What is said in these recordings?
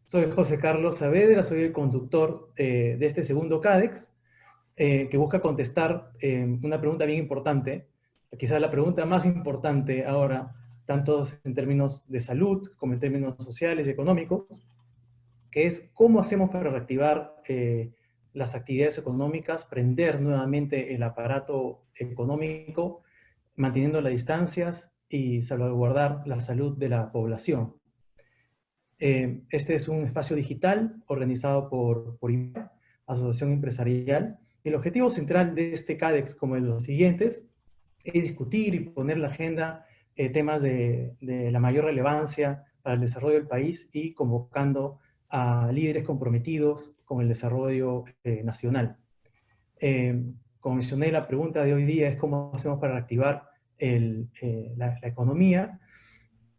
Soy José Carlos Saavedra, soy el conductor de este segundo CADEX, que busca contestar una pregunta bien importante, quizás la pregunta más importante ahora, tanto en términos de salud como en términos sociales y económicos, que es cómo hacemos para reactivar las actividades económicas, prender nuevamente el aparato económico, manteniendo las distancias y salvaguardar la salud de la población. Este es un espacio digital organizado por IMPA, Asociación Empresarial, y el objetivo central de este CADEX, como de los siguientes, es discutir y poner en la agenda temas de la mayor relevancia para el desarrollo del país y convocando a líderes comprometidos con el desarrollo nacional. Como mencioné, la pregunta de hoy día es cómo hacemos para reactivar la economía,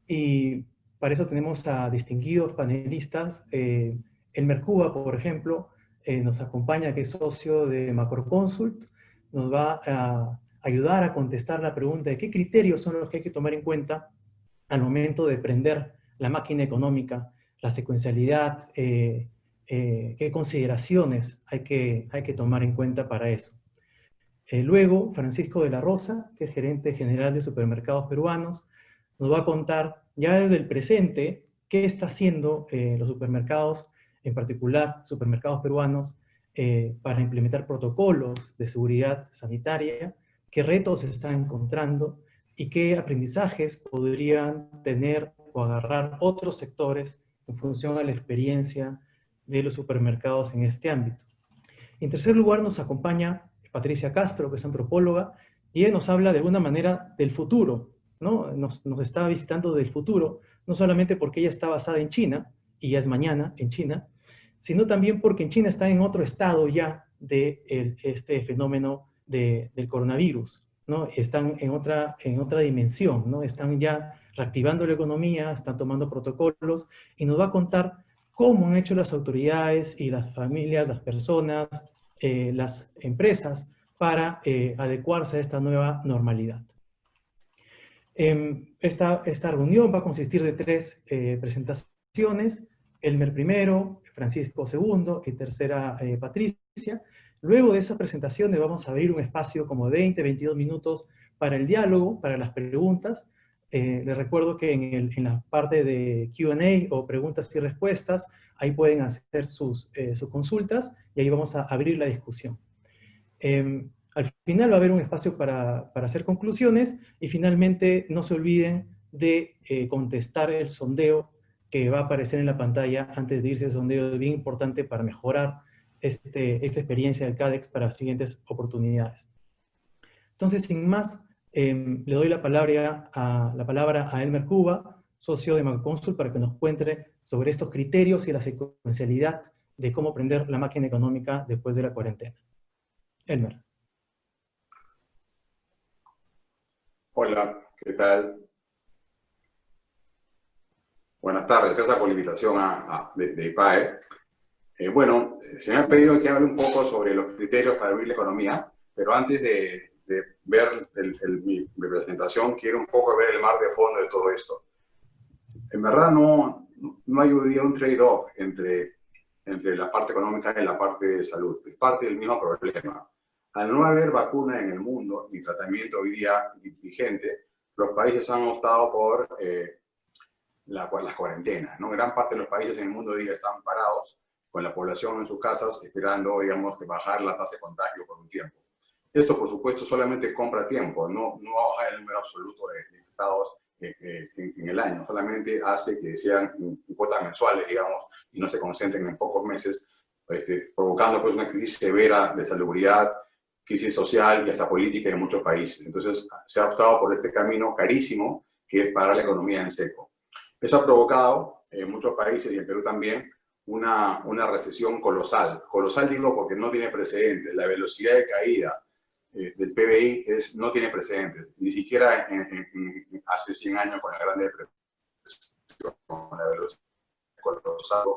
y para eso tenemos a distinguidos panelistas. Elmer Cuba, por ejemplo, nos acompaña, que es socio de Macroconsult, nos va a ayudar a contestar la pregunta de qué criterios son los que hay que tomar en cuenta al momento de prender la máquina económica, la secuencialidad, qué consideraciones hay que tomar en cuenta para eso. Luego, Francisco de la Rosa, que es gerente general de Supermercados Peruanos, nos va a contar ya desde el presente qué está haciendo los supermercados, en particular supermercados peruanos, para implementar protocolos de seguridad sanitaria, qué retos se están encontrando y qué aprendizajes podrían tener o agarrar otros sectores en función a la experiencia de los supermercados en este ámbito. En tercer lugar, nos acompaña Patricia Castro, que es antropóloga, y ella nos habla de alguna manera del futuro, ¿no? Nos está visitando del futuro, no solamente porque ella está basada en China, y ya es mañana en China, sino también porque en China está en otro estado ya de este fenómeno del coronavirus, ¿no? Están en otra dimensión, ¿no? Están ya reactivando la economía, están tomando protocolos, y nos va a contar cómo han hecho las autoridades y las familias, las personas, las empresas, para adecuarse a esta nueva normalidad. Esta reunión va a consistir de tres presentaciones: Elmer primero, Francisco segundo y tercera Patricia. Luego de esa presentación vamos a abrir un espacio como 20, 22 minutos para el diálogo, para las preguntas. Les recuerdo que en la parte de Q&A o preguntas y respuestas, ahí pueden hacer sus consultas, y ahí vamos a abrir la discusión. Al final va a haber un espacio para hacer conclusiones, y finalmente no se olviden de contestar el sondeo que va a aparecer en la pantalla antes de irse. El sondeo es bien importante para mejorar esta experiencia del CADEX para siguientes oportunidades. Entonces, sin más, le doy la palabra a Elmer Cuba, socio de Macroconsult, para que nos cuente sobre estos criterios y la secuencialidad de cómo prender la máquina económica después de la cuarentena. Elmer. Hola, ¿qué tal? Buenas tardes, gracias por la invitación de IPAE. Bueno, se me ha pedido que hable un poco sobre los criterios para abrir la economía, pero antes de ver mi presentación, quiero un poco ver el mar de fondo de todo esto. En verdad no hay hoy día un trade-off entre la parte económica y la parte de salud. Es parte del mismo problema. Al no haber vacuna en el mundo ni tratamiento hoy día vigente, los países han optado por las cuarentenas, ¿no? Gran parte de los países en el mundo hoy día están parados con la población en sus casas, esperando, digamos, que bajar la tasa de contagio por un tiempo. Esto, por supuesto, solamente compra tiempo, no va a bajar el número absoluto de infectados en el año, solamente hace que sean en cuotas mensuales, digamos, y no se concentren en pocos meses, provocando pues una crisis severa de salubridad, crisis social y hasta política en muchos países. Entonces, se ha optado por este camino carísimo, que es parar la economía en seco. Eso ha provocado en muchos países, y en Perú también, una recesión colosal. Colosal digo porque no tiene precedentes. La velocidad de caída del PBI no tiene precedentes. Ni siquiera hace 100 años con la Gran Depresión, con la velocidad colosal,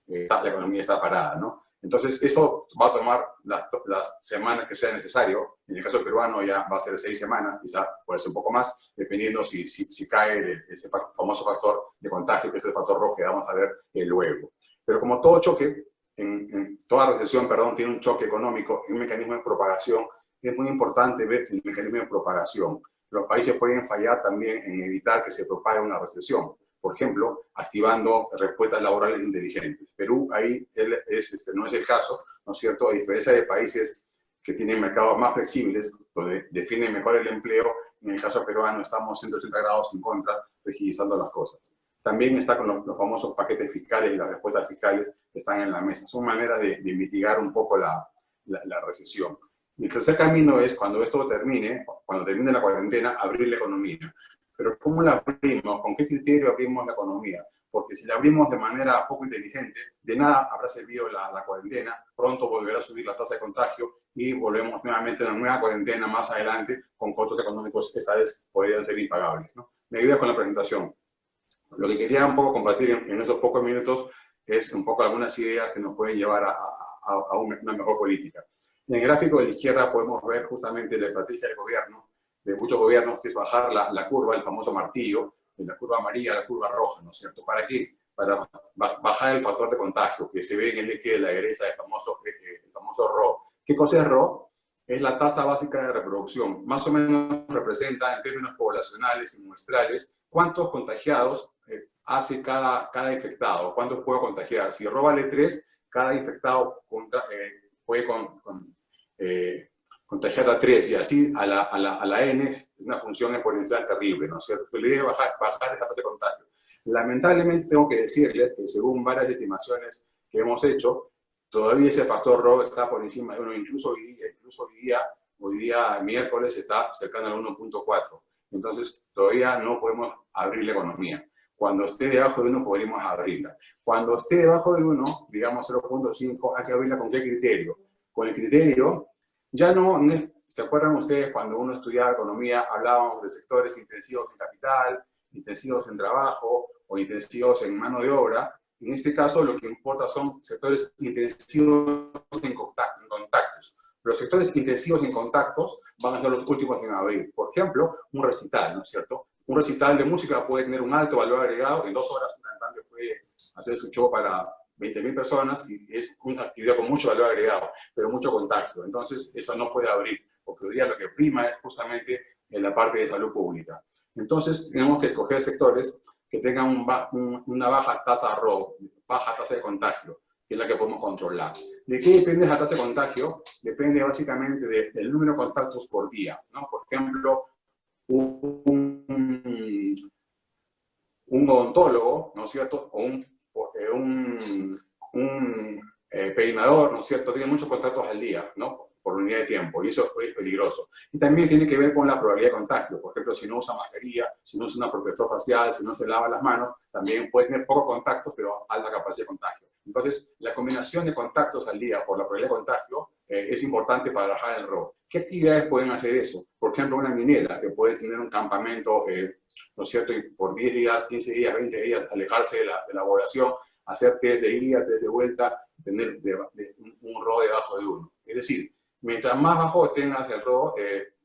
la economía está parada, ¿no? Entonces, esto va a tomar las semanas que sea necesario. En el caso peruano ya va a ser 6 semanas, quizá puede ser un poco más, dependiendo si cae ese famoso factor de contagio, que es el factor rojo que vamos a ver luego. Pero como todo choque, en toda recesión, perdón, tiene un choque económico y un mecanismo de propagación, es muy importante ver el mecanismo de propagación. Los países pueden fallar también en evitar que se propague una recesión. Por ejemplo, activando respuestas laborales inteligentes. Perú ahí no es el caso, ¿no es cierto? A diferencia de países que tienen mercados más flexibles, donde definen mejor el empleo, en el caso peruano estamos 180 grados en contra, rigidizando las cosas. También está con los famosos paquetes fiscales y las respuestas fiscales que están en la mesa. Son maneras de mitigar un poco la recesión. Y el tercer camino es, cuando esto termine, cuando termine la cuarentena, abrir la economía. Pero ¿cómo la abrimos? ¿Con qué criterio abrimos la economía? Porque si la abrimos de manera poco inteligente, de nada habrá servido la cuarentena, pronto volverá a subir la tasa de contagio y volvemos nuevamente a una nueva cuarentena más adelante con costos económicos que esta vez podrían ser impagables, ¿no? Me ayuda con la presentación. Lo que quería un poco compartir en estos pocos minutos es un poco algunas ideas que nos pueden llevar a una mejor política. En el gráfico de la izquierda podemos ver justamente la estrategia del gobierno, de muchos gobiernos, que es bajar la curva, el famoso martillo, de la curva amarilla a la curva roja, ¿no es cierto? ¿Para qué? Para bajar el factor de contagio, que se ve en el eje de la derecha, el famoso RO. ¿Qué cosa es RO? Es la tasa básica de reproducción. Más o menos representa, en términos poblacionales y muestrales, cuántos contagiados hace cada infectado, cuántos puede contagiar. Si RO vale 3, cada infectado puede contagiar a 3, y así a la N es una función exponencial terrible, ¿no es cierto? La idea es bajar esa tasa de contagio. Lamentablemente tengo que decirles que según varias estimaciones que hemos hecho, todavía ese factor RO está por encima de 1, incluso hoy día miércoles está cercano al 1.4. Entonces todavía no podemos abrir la economía. Cuando esté debajo de 1 podríamos abrirla. Cuando esté debajo de 1, digamos 0.5, hay que abrirla ¿con qué criterio? Con el criterio, ya no, ¿se acuerdan ustedes cuando uno estudiaba economía, hablábamos de sectores intensivos en capital, intensivos en trabajo o intensivos en mano de obra? En este caso lo que importa son sectores intensivos en contactos. Los sectores intensivos en contactos van a ser los últimos en abrir. Por ejemplo, un recital, ¿no es cierto? Un recital de música puede tener un alto valor agregado. En 2 horas un cantante puede hacer su show para 20.000 personas y es una actividad con mucho valor agregado, pero mucho contagio. Entonces, eso no puede abrir, porque hoy día lo que prima es justamente en la parte de salud pública. Entonces, tenemos que escoger sectores que tengan una baja tasa RO, baja tasa de contagio, que es la que podemos controlar. ¿De qué depende esa tasa de contagio? Depende básicamente del número de contactos por día, ¿no? Por ejemplo, un odontólogo, ¿no es cierto? O un peinador, ¿no es cierto? Tiene muchos contactos al día, ¿no? Por unidad de tiempo, y eso es peligroso. Y también tiene que ver con la probabilidad de contagio. Por ejemplo, si no usa mascarilla, si no usa una protector facial, si no se lava las manos, también puede tener pocos contactos, pero alta capacidad de contagio. Entonces, la combinación de contactos al día por la probabilidad de contagio es importante para bajar el RO. ¿Qué actividades pueden hacer eso? Por ejemplo, una minera que puede tener un campamento, ¿no es cierto? Y por 10 días, 15 días, 20 días, alejarse de la población, hacer test de ida, test de vuelta, tener un RO debajo de 1. Es decir, mientras más bajo tengas el RO,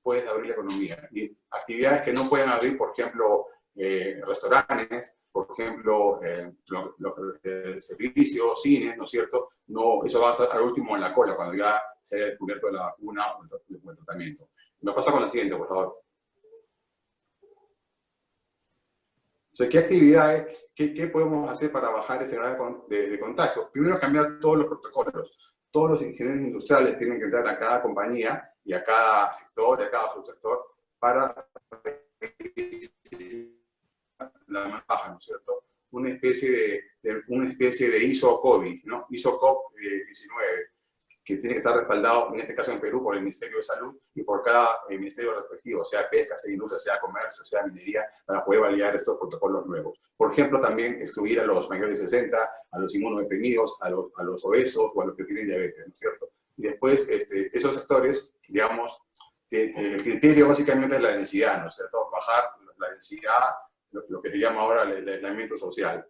puedes abrir la economía. Y actividades que no pueden abrir, por ejemplo, restaurantes, por ejemplo, servicios, cines, ¿no es cierto? No, eso va a estar al último en la cola, cuando ya se haya descubierto la vacuna o el tratamiento. Me pasa con la siguiente, por favor. O sea, ¿qué actividades, qué podemos hacer para bajar ese grado de contagio? Primero, cambiar todos los protocolos. Todos los ingenieros industriales tienen que entrar a cada compañía y a cada sector, y a cada subsector, para la más baja, ¿no es cierto? Una especie de ISO-COVID, ¿no? ISO-COP-19, que tiene que estar respaldado, en este caso en Perú, por el Ministerio de Salud y por cada ministerio respectivo, sea pesca, sea industria, sea comercio, sea minería, para poder validar estos protocolos nuevos. Por ejemplo, también excluir a los mayores de 60, a los inmunodeprimidos, a los obesos o a los que tienen diabetes, ¿no es cierto? Y después, esos sectores, digamos, el criterio básicamente es la densidad, ¿no es cierto? Bajar la densidad, lo que se llama ahora el aislamiento social.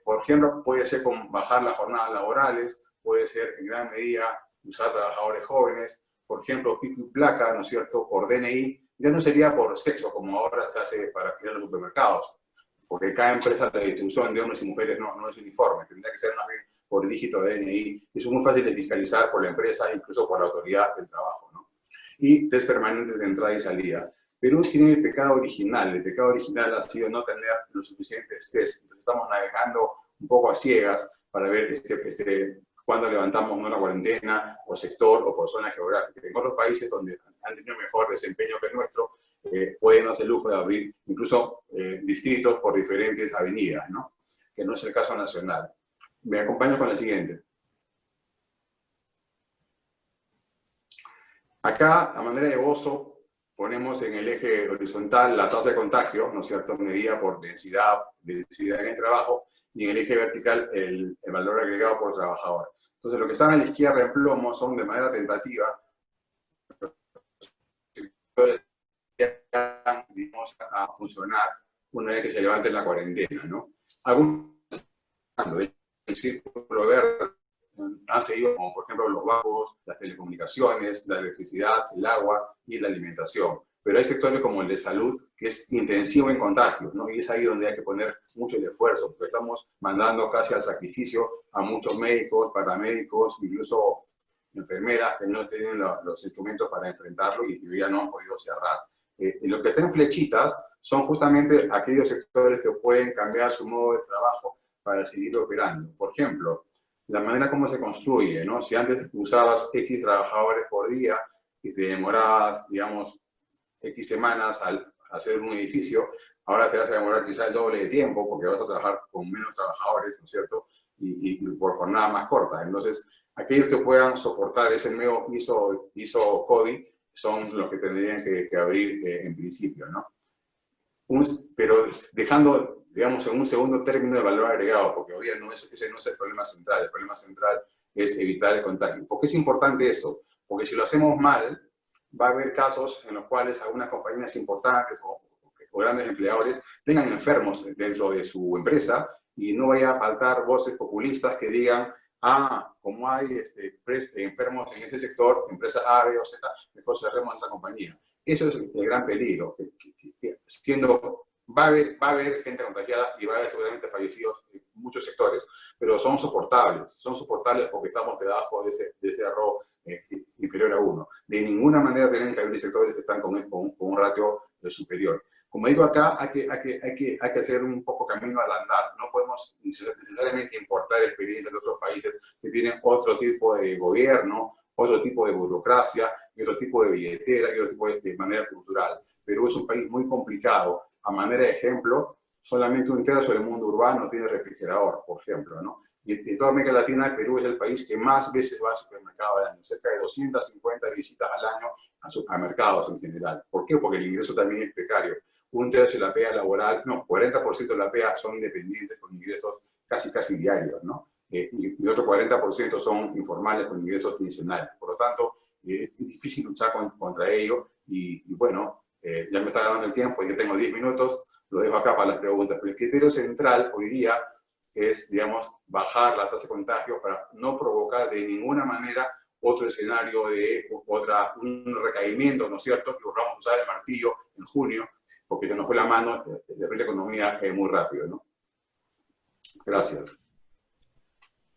Por ejemplo, puede ser con bajar las jornadas laborales, puede ser en gran medida usar trabajadores jóvenes, por ejemplo, pico y placa, ¿no es cierto?, por DNI, ya no sería por sexo como ahora se hace para crear los supermercados, porque cada empresa de distribución de hombres y mujeres no es uniforme, tendría que ser más bien por dígito de DNI, y son muy fáciles de fiscalizar por la empresa, incluso por la autoridad del trabajo, ¿no? Y test permanentes de entrada y salida. Perú tiene el pecado original ha sido no tener los suficientes test. Entonces estamos navegando un poco a ciegas para ver cuándo levantamos una cuarentena, por sector o por zona geográfica. En otros países donde han tenido mejor desempeño que el nuestro, pueden darse el lujo de abrir incluso distritos por diferentes avenidas, ¿no? Que no es el caso nacional. Me acompaño con la siguiente. Acá, a manera de gozo, ponemos en el eje horizontal la tasa de contagio, ¿no es cierto?, medida por densidad en el trabajo, y en el eje vertical el valor agregado por trabajador. Entonces, lo que están a la izquierda en plomo son de manera tentativa, digamos, a funcionar una vez que se levante la cuarentena, ¿no? Algunos, el círculo verde, han seguido, como por ejemplo los bancos, las telecomunicaciones, la electricidad, el agua y la alimentación. Pero hay sectores como el de salud, que es intensivo en contagios, ¿no? Y es ahí donde hay que poner mucho el esfuerzo, porque estamos mandando casi al sacrificio a muchos médicos, paramédicos, incluso enfermeras que no tienen los instrumentos para enfrentarlo y ya no han podido cerrar. Y lo que está en flechitas son justamente aquellos sectores que pueden cambiar su modo de trabajo para seguir operando. Por ejemplo, la manera como se construye, ¿no? Si antes usabas X trabajadores por día y te demorabas, digamos, X semanas al hacer un edificio, ahora te vas a demorar quizás el doble de tiempo porque vas a trabajar con menos trabajadores, ¿no es cierto? Y por jornada más corta. Entonces, aquellos que puedan soportar ese nuevo ISO COVID son los que tendrían que abrir en principio, ¿no? Pero dejando, digamos, en un segundo término el valor agregado, porque obviamente ese no es el problema central es evitar el contagio. ¿Por qué es importante eso? Porque si lo hacemos mal, va a haber casos en los cuales algunas compañías importantes o grandes empleadores tengan enfermos dentro de su empresa y no vaya a faltar voces populistas que digan, como hay enfermos en ese sector, empresa A, B o Z, mejor cerremos esa compañía. Eso es el gran peligro, va a haber gente contagiada y va a haber seguramente fallecidos en muchos sectores, pero son soportables porque estamos debajo de ese error inferior a 1. De ninguna manera tienen que haber sectores que están con un ratio superior. Como digo acá, hay que hacer un poco camino al andar. No podemos necesariamente importar experiencias de otros países que tienen otro tipo de gobierno, otro tipo de burocracia, y otro tipo de billetera, y otro tipo de manera cultural. Perú es un país muy complicado. A manera de ejemplo, solamente un tercio del mundo urbano tiene refrigerador, por ejemplo, ¿no? Y en toda América Latina, Perú es el país que más veces va al supermercado al año, cerca de 250 visitas al año a mercados en general. ¿Por qué? Porque el ingreso también es precario. Un tercio de la PEA laboral, 40% de la PEA son independientes con ingresos casi diarios, ¿no? Y el otro 40% son informales con ingresos quincenales. Por lo tanto, es difícil luchar contra ello y bueno, ya me está dando el tiempo, ya tengo 10 minutos, lo dejo acá para las preguntas. Pero el criterio central hoy día es, digamos, bajar la tasa de contagio para no provocar de ninguna manera otro escenario de un recaimiento, ¿no es cierto? Que vamos a usar el martillo en junio, porque ya nos fue la mano de abrir la economía muy rápido, ¿no? Gracias.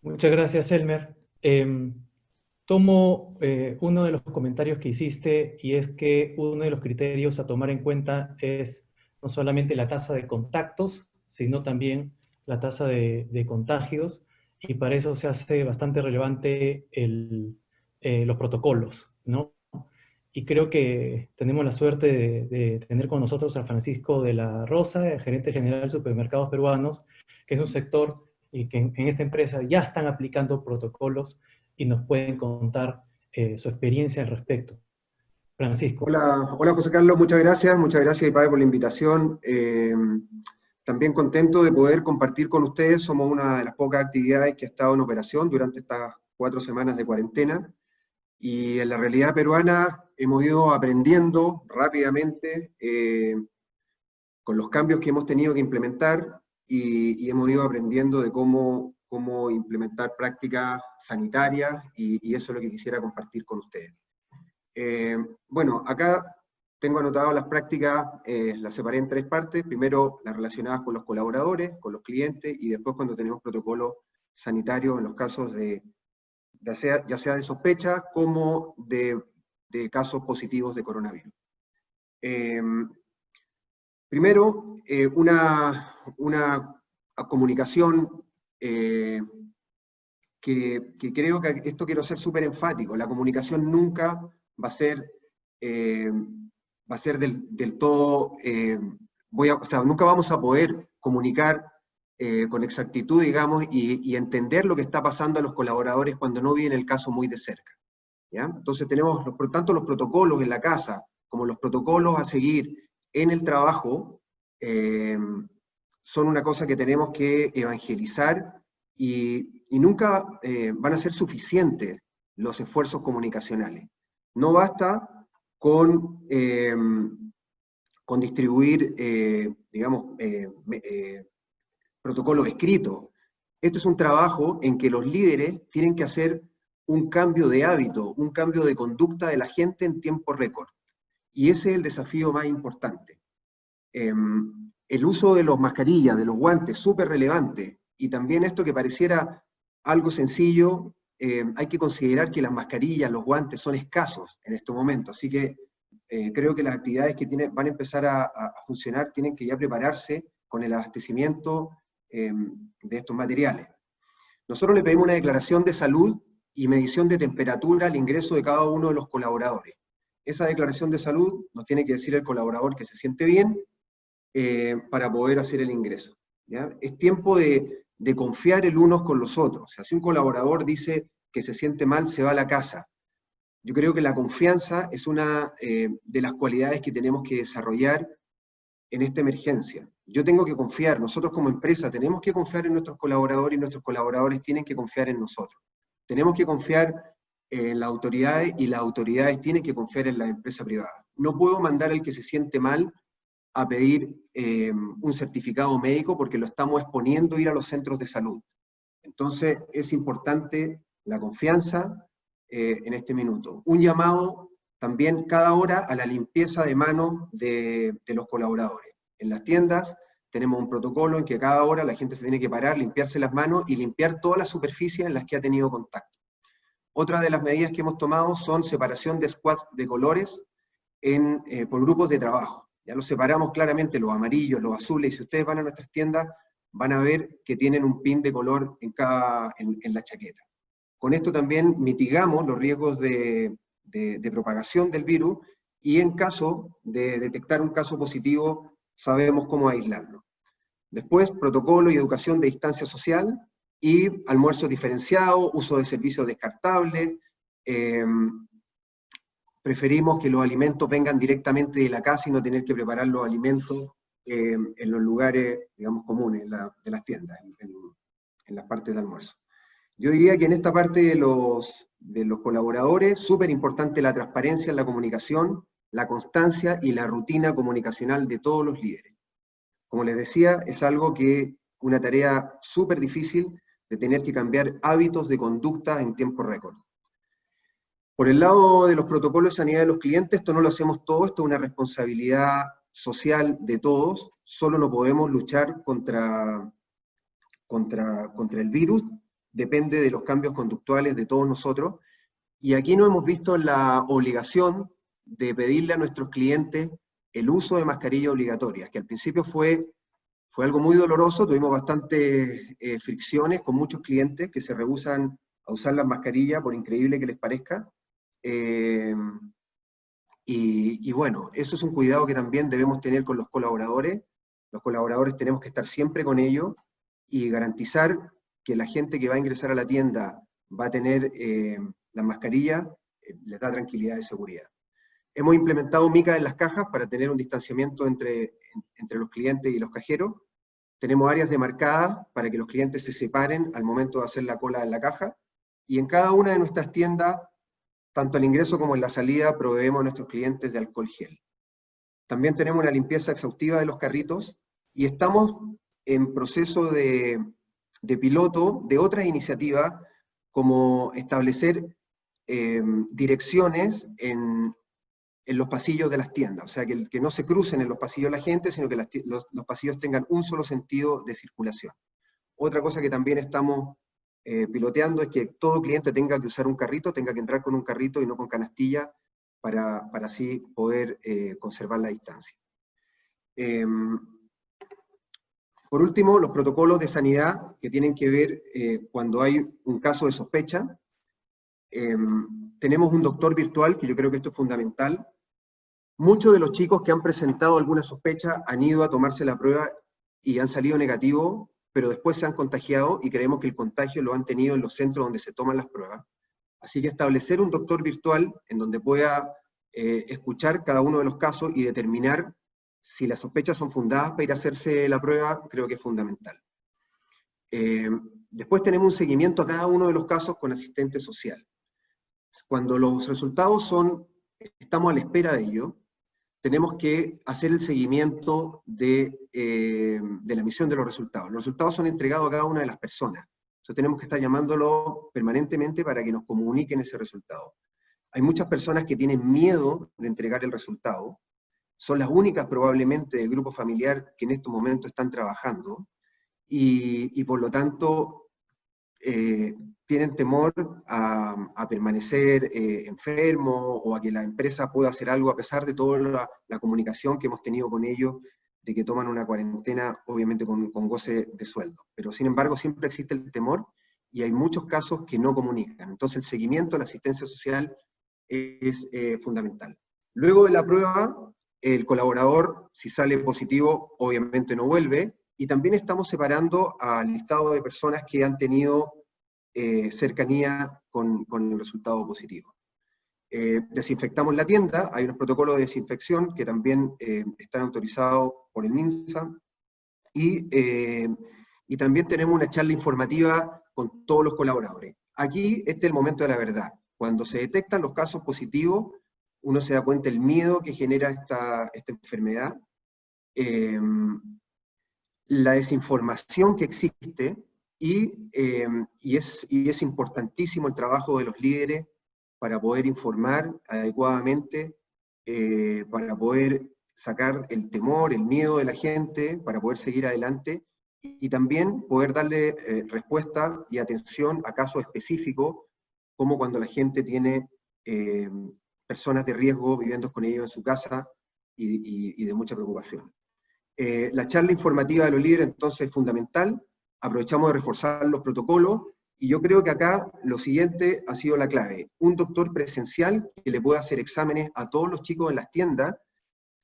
Muchas gracias, Elmer. Tomo uno de los comentarios que hiciste y es que uno de los criterios a tomar en cuenta es no solamente la tasa de contactos, sino también la tasa de contagios, y para eso se hace bastante relevante los protocolos, ¿no? Y creo que tenemos la suerte de tener con nosotros a Francisco de la Rosa, el gerente general de Supermercados Peruanos, que es un sector y que en esta empresa ya están aplicando protocolos y nos pueden contar su experiencia al respecto. Francisco. Hola José Carlos, muchas gracias IPAE por la invitación. También contento de poder compartir con ustedes, somos una de las pocas actividades que ha estado en operación durante estas 4 semanas de cuarentena, y en la realidad peruana hemos ido aprendiendo rápidamente con los cambios que hemos tenido que implementar, y hemos ido aprendiendo de cómo implementar prácticas sanitarias, y eso es lo que quisiera compartir con ustedes. Bueno, acá tengo anotado las prácticas, las separé en 3 partes. Primero, las relacionadas con los colaboradores, con los clientes, y después cuando tenemos protocolos sanitario en los casos ya sea de sospecha como de casos positivos de coronavirus. Primero, una comunicación que creo que esto quiero ser súper enfático. La comunicación nunca va a ser del todo, o sea, nunca vamos a poder comunicar con exactitud, digamos, y entender lo que está pasando a los colaboradores cuando no viven el caso muy de cerca, ¿ya? Entonces tenemos, tanto los protocolos en la casa, como los protocolos a seguir en el trabajo, son una cosa que tenemos que evangelizar, y nunca van a ser suficientes los esfuerzos comunicacionales. No basta con distribuir, digamos, protocolos escritos. Esto es un trabajo en que los líderes tienen que hacer un cambio de hábito, un cambio de conducta de la gente en tiempo récord. Y ese es el desafío más importante. El uso de las mascarillas, de los guantes, súper relevante. Y también esto que pareciera algo sencillo, hay que considerar que las mascarillas, los guantes son escasos en este momento. Así que creo que las actividades que van a empezar a funcionar tienen que ya prepararse con el abastecimiento de estos materiales. Nosotros le pedimos una declaración de salud y medición de temperatura al ingreso de cada uno de los colaboradores. Esa declaración de salud nos tiene que decir el colaborador que se siente bien para poder hacer el ingreso, ¿ya? Es tiempo de confiar el unos con los otros. O sea, si un colaborador dice que se siente mal, se va a la casa. Yo creo que la confianza es una de las cualidades que tenemos que desarrollar en esta emergencia. Yo tengo que confiar, nosotros como empresa tenemos que confiar en nuestros colaboradores, y nuestros colaboradores tienen que confiar en nosotros. Tenemos que confiar en las autoridades, y las autoridades tienen que confiar en la empresa privada. No puedo mandar al que se siente mal a pedir un certificado médico porque lo estamos exponiendo a ir a los centros de salud. Entonces es importante la confianza en este minuto. Un llamado también cada hora a la limpieza de manos de los colaboradores. En las tiendas tenemos un protocolo en que cada hora la gente se tiene que parar, limpiarse las manos y limpiar todas las superficies en las que ha tenido contacto. Otra de las medidas que hemos tomado son separación de squads de colores por grupos de trabajo. Ya los separamos claramente, los amarillos, los azules, y si ustedes van a nuestras tiendas van a ver que tienen un pin de color en la chaqueta. Con esto también mitigamos los riesgos de propagación del virus, y en caso de detectar un caso positivo, sabemos cómo aislarlo. Después, protocolo y educación de distancia social, y almuerzo diferenciado, uso de servicios descartables. Preferimos que los alimentos vengan directamente de la casa y no tener que preparar los alimentos en los lugares, digamos, comunes de las tiendas, en las partes de almuerzo. Yo diría que en esta parte de los colaboradores, súper importante la transparencia en la comunicación, la constancia y la rutina comunicacional de todos los líderes. Como les decía, es algo que, una tarea súper difícil de tener que cambiar hábitos de conducta en tiempo récord. Por el lado de los protocolos de sanidad de los clientes, esto no lo hacemos todos, esto es una responsabilidad social de todos. Solo no podemos luchar contra el virus, depende de los cambios conductuales de todos nosotros, y aquí nos hemos visto en la obligación de pedirle a nuestros clientes el uso de mascarillas obligatorias, que al principio fue algo muy doloroso. Tuvimos bastantes fricciones con muchos clientes que se rehúsan a usar las mascarillas, por increíble que les parezca. Y bueno, eso es un cuidado que también debemos tener con los colaboradores. Los colaboradores tenemos que estar siempre con ellos y garantizar que la gente que va a ingresar a la tienda va a tener las mascarillas, les da tranquilidad y seguridad. Hemos implementado micas en las cajas para tener un distanciamiento entre los clientes y los cajeros. Tenemos áreas demarcadas para que los clientes se separen al momento de hacer la cola en la caja. Y en cada una de nuestras tiendas, tanto al ingreso como en la salida, proveemos a nuestros clientes de alcohol gel. También tenemos una limpieza exhaustiva de los carritos, y estamos en proceso de piloto de otras iniciativas, como establecer direcciones en los pasillos de las tiendas, o sea, que no se crucen en los pasillos la gente, sino que los pasillos tengan un solo sentido de circulación. Otra cosa que también estamos piloteando es que todo cliente tenga que usar un carrito, tenga que entrar con un carrito y no con canastilla, para así poder conservar la distancia. Por último, los protocolos de sanidad que tienen que ver cuando hay un caso de sospecha. Tenemos un doctor virtual, que yo creo que esto es fundamental. Muchos de los chicos que han presentado alguna sospecha han ido a tomarse la prueba y han salido negativos, pero después se han contagiado y creemos que el contagio lo han tenido en los centros donde se toman las pruebas. Así que establecer un doctor virtual en donde pueda escuchar cada uno de los casos y determinar si las sospechas son fundadas para ir a hacerse la prueba, creo que es fundamental. Después tenemos un seguimiento a cada uno de los casos con asistente social. Cuando los resultados estamos a la espera de ello, tenemos que hacer el seguimiento de la emisión de los resultados. Los resultados son entregados a cada una de las personas. Entonces tenemos que estar llamándolo permanentemente para que nos comuniquen ese resultado. Hay muchas personas que tienen miedo de entregar el resultado. Son las únicas probablemente del grupo familiar que en estos momentos están trabajando. Y por lo tanto tienen temor a permanecer enfermos o a que la empresa pueda hacer algo a pesar de toda la comunicación que hemos tenido con ellos, de que toman una cuarentena obviamente con goce de sueldo. Pero sin embargo siempre existe el temor y hay muchos casos que no comunican. Entonces el seguimiento, la asistencia social es fundamental. Luego de la prueba, el colaborador, si sale positivo, obviamente no vuelve, y también estamos separando al listado de personas que han tenido cercanía con el resultado positivo. Desinfectamos la tienda, hay unos protocolos de desinfección que también están autorizados por el MINSA, y también tenemos una charla informativa con todos los colaboradores. Aquí este es el momento de la verdad. Cuando se detectan los casos positivos, uno se da cuenta del miedo que genera esta enfermedad, la desinformación que existe, y es importantísimo el trabajo de los líderes para poder informar adecuadamente, para poder sacar el temor, el miedo de la gente, para poder seguir adelante, y también poder darle respuesta y atención a casos específicos, como cuando la gente tiene personas de riesgo viviendo con ellos en su casa y de mucha preocupación. La charla informativa de los líderes entonces es fundamental. Aprovechamos de reforzar los protocolos, y yo creo que acá lo siguiente ha sido la clave. Un doctor presencial que le pueda hacer exámenes a todos los chicos en las tiendas,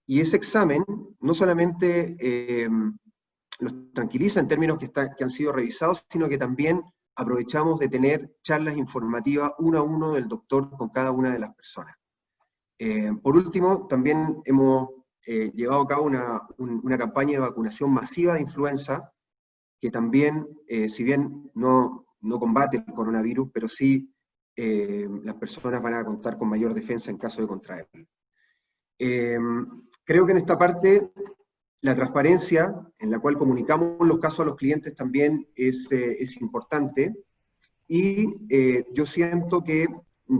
y ese examen no solamente los tranquiliza en términos que han sido revisados, sino que también aprovechamos de tener charlas informativas uno a uno del doctor con cada una de las personas. Por último, también hemos llevado a cabo una campaña de vacunación masiva de influenza, que también, si bien no combate el coronavirus, pero sí las personas van a contar con mayor defensa en caso de contraerlo. Creo que en esta parte la transparencia, en la cual comunicamos los casos a los clientes, también es importante, y yo siento que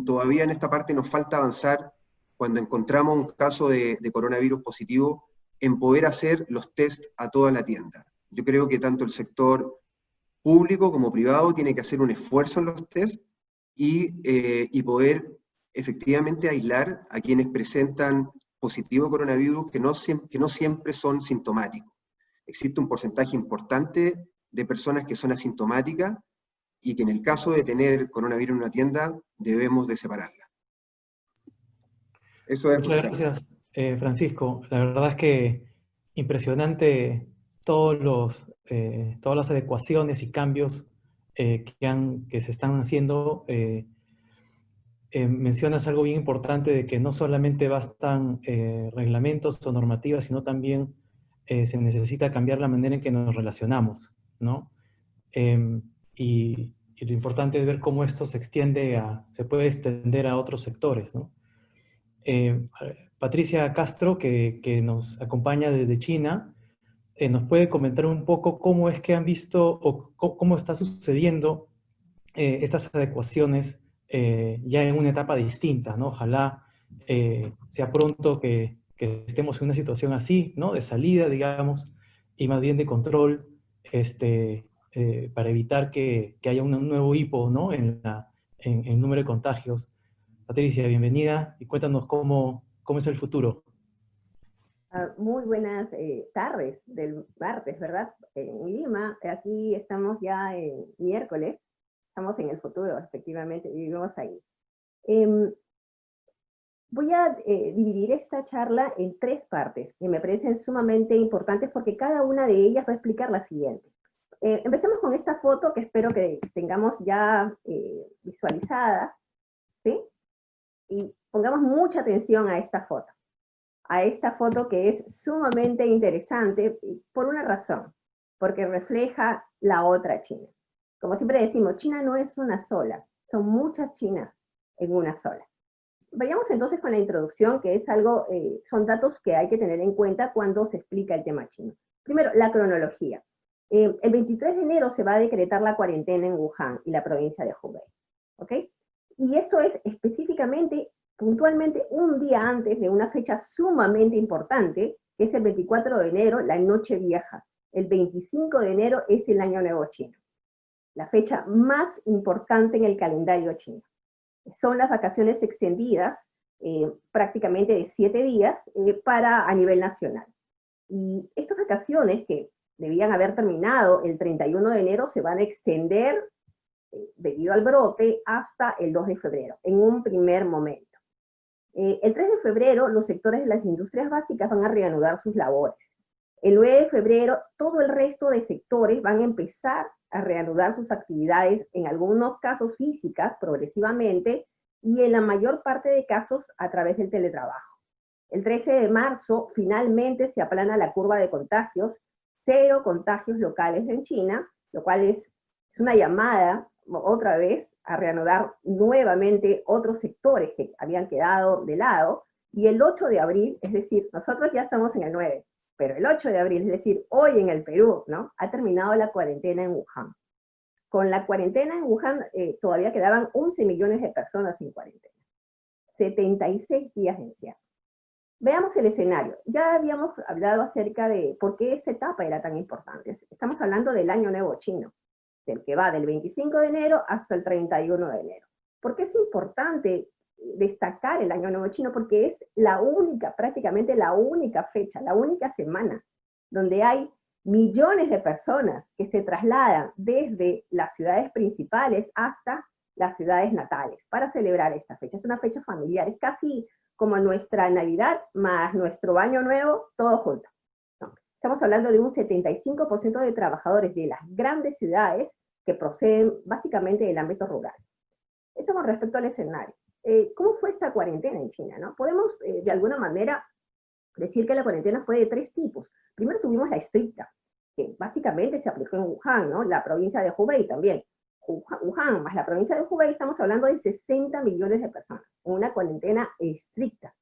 todavía en esta parte nos falta avanzar cuando encontramos un caso de coronavirus positivo, en poder hacer los test a toda la tienda. Yo creo que tanto el sector público como privado tiene que hacer un esfuerzo en los test y poder efectivamente aislar a quienes presentan positivo coronavirus, que no siempre son sintomáticos. Existe un porcentaje importante de personas que son asintomáticas y que en el caso de tener coronavirus en una tienda debemos de separarla. Eso es. Muchas gracias, Francisco. La verdad es que impresionante todas las adecuaciones y cambios que se están haciendo. Mencionas algo bien importante de que no solamente bastan reglamentos o normativas, sino también se necesita cambiar la manera en que nos relacionamos, ¿no? Y lo importante es ver cómo esto se puede extender a otros sectores, ¿no? Patricia Castro, que nos acompaña desde China, nos puede comentar un poco cómo es que han visto o cómo está sucediendo estas adecuaciones ya en una etapa distinta, ¿no? Ojalá sea pronto que estemos en una situación así, ¿no? De salida, digamos, y más bien de control para evitar que haya un nuevo hipo, ¿no? en el número de contagios. Patricia, bienvenida y cuéntanos cómo es el futuro. Muy buenas tardes del martes, ¿verdad? En Lima, aquí estamos ya en miércoles, estamos en el futuro, efectivamente, y vivimos ahí. Voy a dividir esta charla en 3 partes, que me parecen sumamente importantes porque cada una de ellas va a explicar la siguiente. Empecemos con esta foto que espero que tengamos ya visualizada, ¿sí? Y pongamos mucha atención a esta foto. Que es sumamente interesante por una razón, porque refleja la otra China. Como siempre decimos, China no es una sola, son muchas Chinas en una sola. Vayamos entonces con la introducción, que es algo, son datos que hay que tener en cuenta cuando se explica el tema chino. Primero, la cronología. El 23 de enero se va a decretar la cuarentena en Wuhan y la provincia de Hubei, ¿ok? Y esto es específicamente, puntualmente, un día antes de una fecha sumamente importante, que es el 24 de enero, la Noche Vieja. El 25 de enero es el Año Nuevo Chino, la fecha más importante en el calendario chino. Son las vacaciones extendidas, prácticamente de 7 días, a nivel nacional. Y estas vacaciones, que debían haber terminado el 31 de enero, se van a extender, debido al brote, hasta el 2 de febrero, en un primer momento. El 3 de febrero, los sectores de las industrias básicas van a reanudar sus labores. El 9 de febrero, todo el resto de sectores van a empezar a reanudar sus actividades, en algunos casos físicas, progresivamente, y en la mayor parte de casos a través del teletrabajo. El 13 de marzo, finalmente se aplana la curva de contagios, 0 contagios locales en China, lo cual es una llamada, otra vez, a reanudar nuevamente otros sectores que habían quedado de lado, y el 8 de abril, es decir, nosotros ya estamos en el 9, pero el 8 de abril, es decir, hoy en el Perú, ¿no?, ha terminado la cuarentena en Wuhan. Con la cuarentena en Wuhan todavía quedaban 11 millones de personas sin cuarentena, 76 días de encierro. Veamos el escenario. Ya habíamos hablado acerca de por qué esa etapa era tan importante. Estamos hablando del Año Nuevo Chino, del que va del 25 de enero hasta el 31 de enero. ¿Por qué es importante destacar el Año Nuevo Chino? Porque es la única, prácticamente la única fecha, la única semana donde hay millones de personas que se trasladan desde las ciudades principales hasta las ciudades natales para celebrar esta fecha. Es una fecha familiar, es casi como nuestra Navidad más nuestro Año Nuevo, todo junto. ¿No? Estamos hablando de un 75% de trabajadores de las grandes ciudades que proceden básicamente del ámbito rural. Eso con respecto al escenario. ¿Cómo fue esta cuarentena en China, ¿no? Podemos, de alguna manera, decir que la cuarentena fue de 3 tipos. Primero tuvimos la estricta, que básicamente se aplicó en Wuhan, ¿no?, la provincia de Hubei también. Wuhan más la provincia de Hubei, estamos hablando de 60 millones de personas, una cuarentena estricta.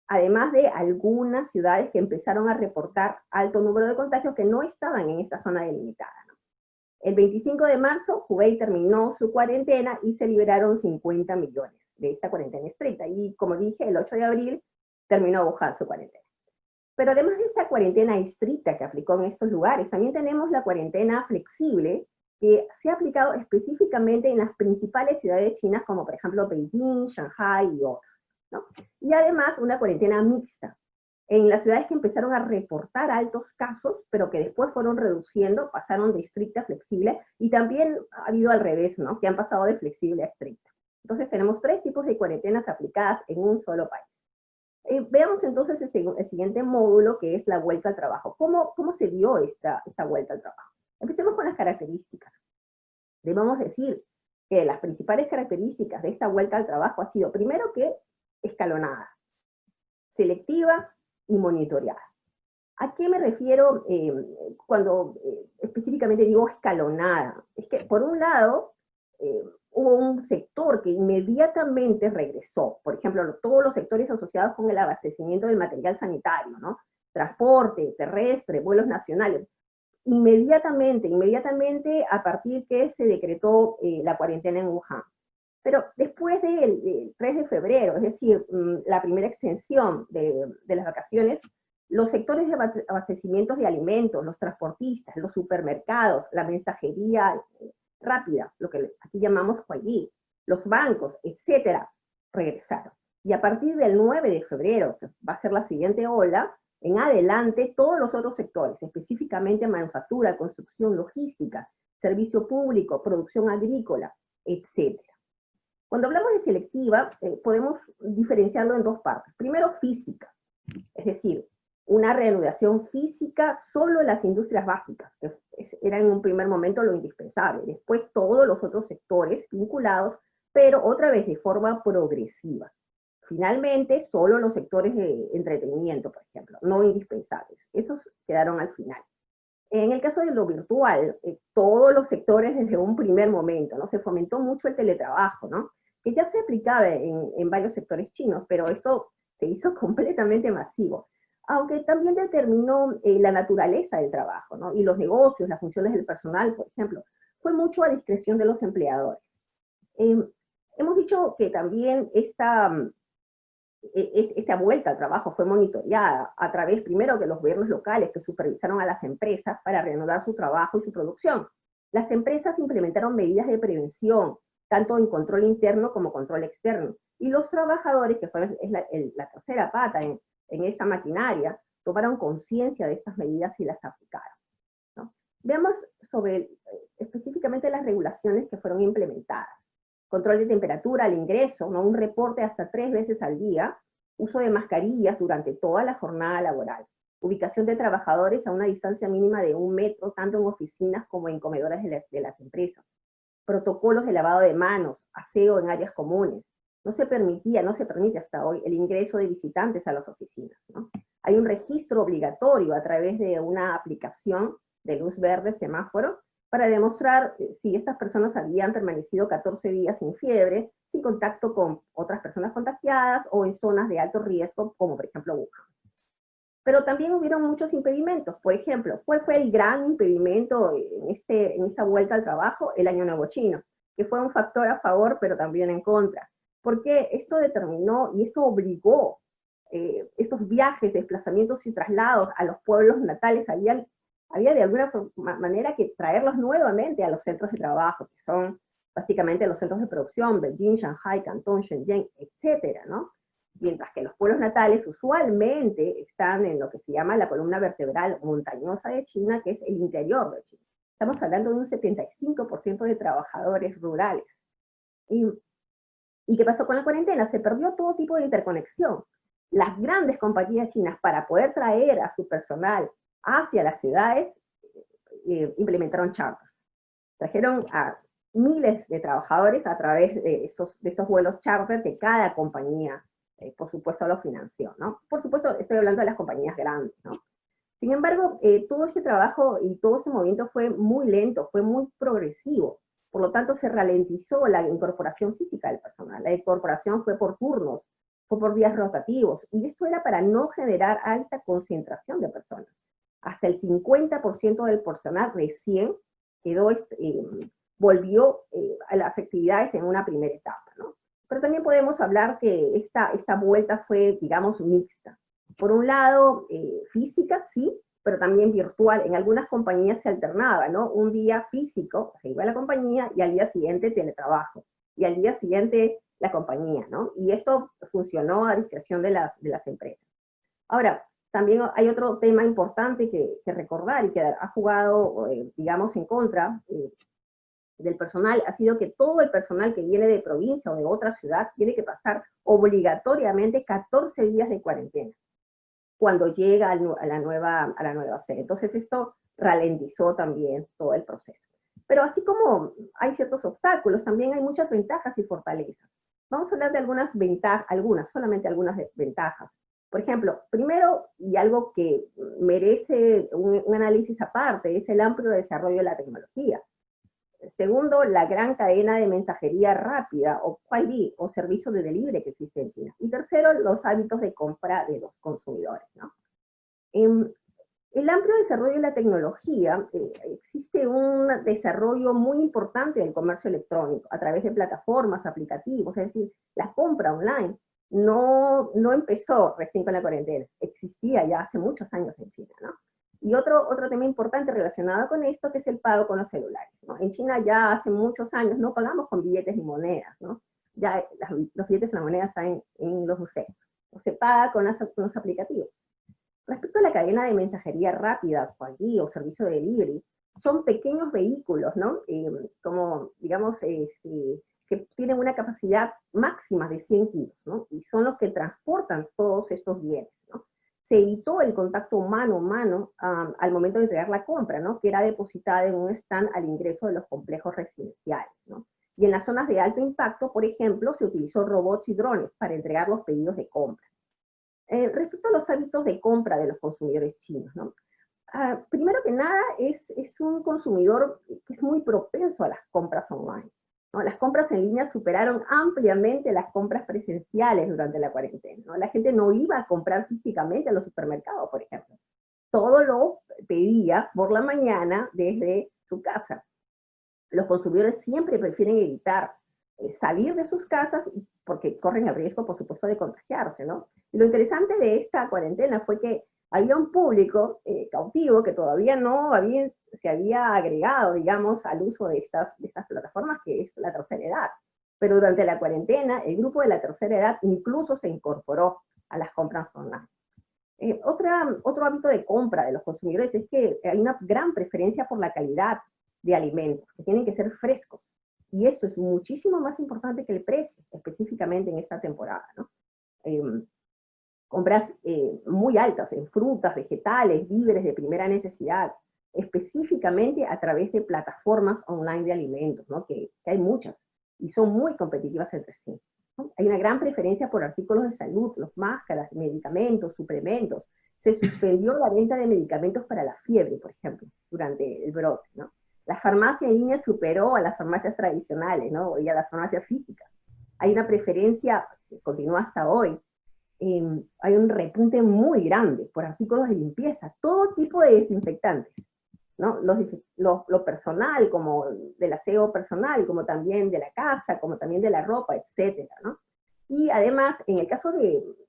Además de algunas ciudades que empezaron a reportar alto número de contagios que no estaban en esta zona delimitada, ¿no? El 25 de marzo, Hubei terminó su cuarentena y se liberaron 50 millones de esta cuarentena estricta. Y como dije, el 8 de abril terminó Wuhan su cuarentena. Pero además de esta cuarentena estricta que aplicó en estos lugares, también tenemos la cuarentena flexible, que se ha aplicado específicamente en las principales ciudades chinas, como por ejemplo Beijing, Shanghai y otras, ¿no? Y además una cuarentena mixta, en las ciudades que empezaron a reportar altos casos, pero que después fueron reduciendo, pasaron de estricta a flexible, y también ha habido al revés, ¿no?, que han pasado de flexible a estricta. Entonces tenemos 3 tipos de cuarentenas aplicadas en un solo país. Veamos entonces el siguiente módulo, que es la vuelta al trabajo. ¿Cómo se dio esta vuelta al trabajo? Empecemos con las características. Debemos decir que las principales características de esta vuelta al trabajo ha sido, primero, que escalonada, selectiva y monitoreada. ¿A qué me refiero cuando específicamente digo escalonada? Es que, por un lado, hubo un sector que inmediatamente regresó, por ejemplo, todos los sectores asociados con el abastecimiento del material sanitario, ¿no?, transporte terrestre, vuelos nacionales, inmediatamente a partir que se decretó la cuarentena en Wuhan. Pero después del 3 de febrero, es decir, la primera extensión de las vacaciones, Los sectores de abastecimientos de alimentos, los transportistas, los supermercados, la mensajería rápida, lo que aquí llamamos Kuayi, los bancos, etcétera, regresaron. Y a partir del 9 de febrero, que va a ser la siguiente ola, en adelante todos los otros sectores, específicamente manufactura, construcción, logística, servicio público, producción agrícola, etcétera. Cuando hablamos de selectiva, podemos diferenciarlo en dos partes. Primero, física, es decir, una reanudación física solo en las industrias básicas, que era en un primer momento lo indispensable. Después todos los otros sectores vinculados, pero otra vez de forma progresiva. Finalmente, solo los sectores de entretenimiento, por ejemplo, no indispensables. Esos quedaron al final. En el caso de lo virtual, todos los sectores desde un primer momento, ¿no? Se fomentó mucho el teletrabajo, ¿no? Que ya se aplicaba en varios sectores chinos, pero esto se hizo completamente masivo. Aunque también determinó la naturaleza del trabajo, ¿no? Y los negocios, las funciones del personal, por ejemplo, fue mucho a discreción de los empleadores. Hemos dicho que también esta vuelta al trabajo fue monitoreada a través, primero, de los gobiernos locales que supervisaron a las empresas para reanudar su trabajo y su producción. Las empresas implementaron medidas de prevención, tanto en control interno como control externo. Y los trabajadores, que es la tercera pata en esta maquinaria, tomaron conciencia de estas medidas y las aplicaron, ¿no? Veamos sobre específicamente las regulaciones que fueron implementadas. Control de temperatura al ingreso, ¿no? Un reporte hasta 3 veces al día, uso de mascarillas durante toda la jornada laboral, ubicación de trabajadores a una distancia mínima de 1 metro, tanto en oficinas como en comedores de las empresas, protocolos de lavado de manos, aseo en áreas comunes. No se permite hasta hoy el ingreso de visitantes a las oficinas, ¿no? Hay un registro obligatorio a través de una aplicación de luz verde semáforo para demostrar si estas personas habían permanecido 14 días sin fiebre, sin contacto con otras personas contagiadas o en zonas de alto riesgo, como por ejemplo Wuhan. Pero también hubieron muchos impedimentos. Por ejemplo, ¿cuál fue el gran impedimento en esta vuelta al trabajo? El Año Nuevo Chino, que fue un factor a favor, pero también en contra. Porque esto determinó y esto obligó estos viajes, desplazamientos y traslados a los pueblos natales. Había de alguna manera que traerlos nuevamente a los centros de trabajo, que son básicamente los centros de producción, Beijing, Shanghai, Cantón, Shenzhen, etcétera, ¿no? Mientras que los pueblos natales usualmente están en lo que se llama la columna vertebral montañosa de China, que es el interior de China. Estamos hablando de un 75% de trabajadores rurales. ¿Y qué pasó con la cuarentena? Se perdió todo tipo de interconexión. Las grandes compañías chinas, para poder traer a su personal hacia las ciudades, implementaron charters. Trajeron a miles de trabajadores a través de estos vuelos charter que cada compañía, por supuesto, lo financió, ¿no? Por supuesto, estoy hablando de las compañías grandes, ¿no? Sin embargo, todo este trabajo y todo este movimiento fue muy lento, fue muy progresivo. Por lo tanto, se ralentizó la incorporación física del personal. La incorporación fue por turnos, fue por días rotativos, y esto era para no generar alta concentración de personas. Hasta el 50% del personal recién volvió a las actividades en una primera etapa, ¿no? Pero también podemos hablar que esta vuelta fue, digamos, mixta. Por un lado, física, sí, pero también virtual. En algunas compañías se alternaba, ¿no? Un día físico, se iba a la compañía, y al día siguiente teletrabajo, y al día siguiente la compañía, ¿no? Y esto funcionó a discreción de las empresas. Ahora, también hay otro tema importante que recordar y que ha jugado, digamos, en contra del personal, ha sido que todo el personal que viene de provincia o de otra ciudad tiene que pasar obligatoriamente 14 días de cuarentena cuando llega a la nueva sede. Entonces esto ralentizó también todo el proceso. Pero así como hay ciertos obstáculos, también hay muchas ventajas y fortalezas. Vamos a hablar de algunas ventajas, solamente algunas ventajas. Por ejemplo, primero, y algo que merece un análisis aparte, es el amplio desarrollo de la tecnología. Segundo, la gran cadena de mensajería rápida, o Kuaidi, o servicio de delivery que existe en China. Y tercero, los hábitos de compra de los consumidores, ¿no? El amplio desarrollo de la tecnología, existe un desarrollo muy importante del comercio electrónico a través de plataformas, aplicativos, es decir, la compra online no empezó recién con la cuarentena, existía ya hace muchos años en China, ¿no? Y otro tema importante relacionado con esto, que es el pago con los celulares, ¿no? En China ya hace muchos años no pagamos con billetes ni monedas, ¿no? Ya los billetes y la moneda están en los museos, ¿no? Se paga con los aplicativos. Respecto a la cadena de mensajería rápida, o servicio de delivery, son pequeños vehículos, ¿no? Como, digamos, que tienen una capacidad máxima de 100 kilos, ¿no? Y son los que transportan todos estos bienes, ¿no? Se evitó el contacto mano-a-mano al momento de entregar la compra, ¿no? Que era depositada en un stand al ingreso de los complejos residenciales, ¿no? Y en las zonas de alto impacto, por ejemplo, se utilizó robots y drones para entregar los pedidos de compra. Respecto a los hábitos de compra de los consumidores chinos, ¿no? Primero que nada, es un consumidor que es muy propenso a las compras online, ¿no? Las compras en línea superaron ampliamente las compras presenciales durante la cuarentena, ¿no? La gente no iba a comprar físicamente a los supermercados, por ejemplo. Todo lo pedía por la mañana desde su casa. Los consumidores siempre prefieren evitar salir de sus casas porque corren el riesgo, por supuesto, de contagiarse, ¿no? Y lo interesante de esta cuarentena fue que había un público cautivo que todavía no se había agregado, digamos, al uso de estas plataformas, que es la tercera edad. Pero durante la cuarentena, el grupo de la tercera edad incluso se incorporó a las compras online. Otro hábito de compra de los consumidores es que hay una gran preferencia por la calidad de alimentos, que tienen que ser frescos. Y esto es muchísimo más importante que el precio, específicamente en esta temporada, ¿no? Compras muy altas en frutas, vegetales, víveres de primera necesidad, específicamente a través de plataformas online de alimentos, ¿no? Que hay muchas, y son muy competitivas entre sí, ¿no? Hay una gran preferencia por artículos de salud, los máscaras, medicamentos, suplementos. Se suspendió la venta de medicamentos para la fiebre, por ejemplo, durante el brote, ¿no? La farmacia en línea superó a las farmacias tradicionales, ¿no? Y a las farmacias físicas. Hay una preferencia que continúa hasta hoy. Hay un repunte muy grande por artículos de limpieza, todo tipo de desinfectantes, ¿no? Lo personal, como del aseo personal, como también de la casa, como también de la ropa, etcétera, ¿no? Y además, en el caso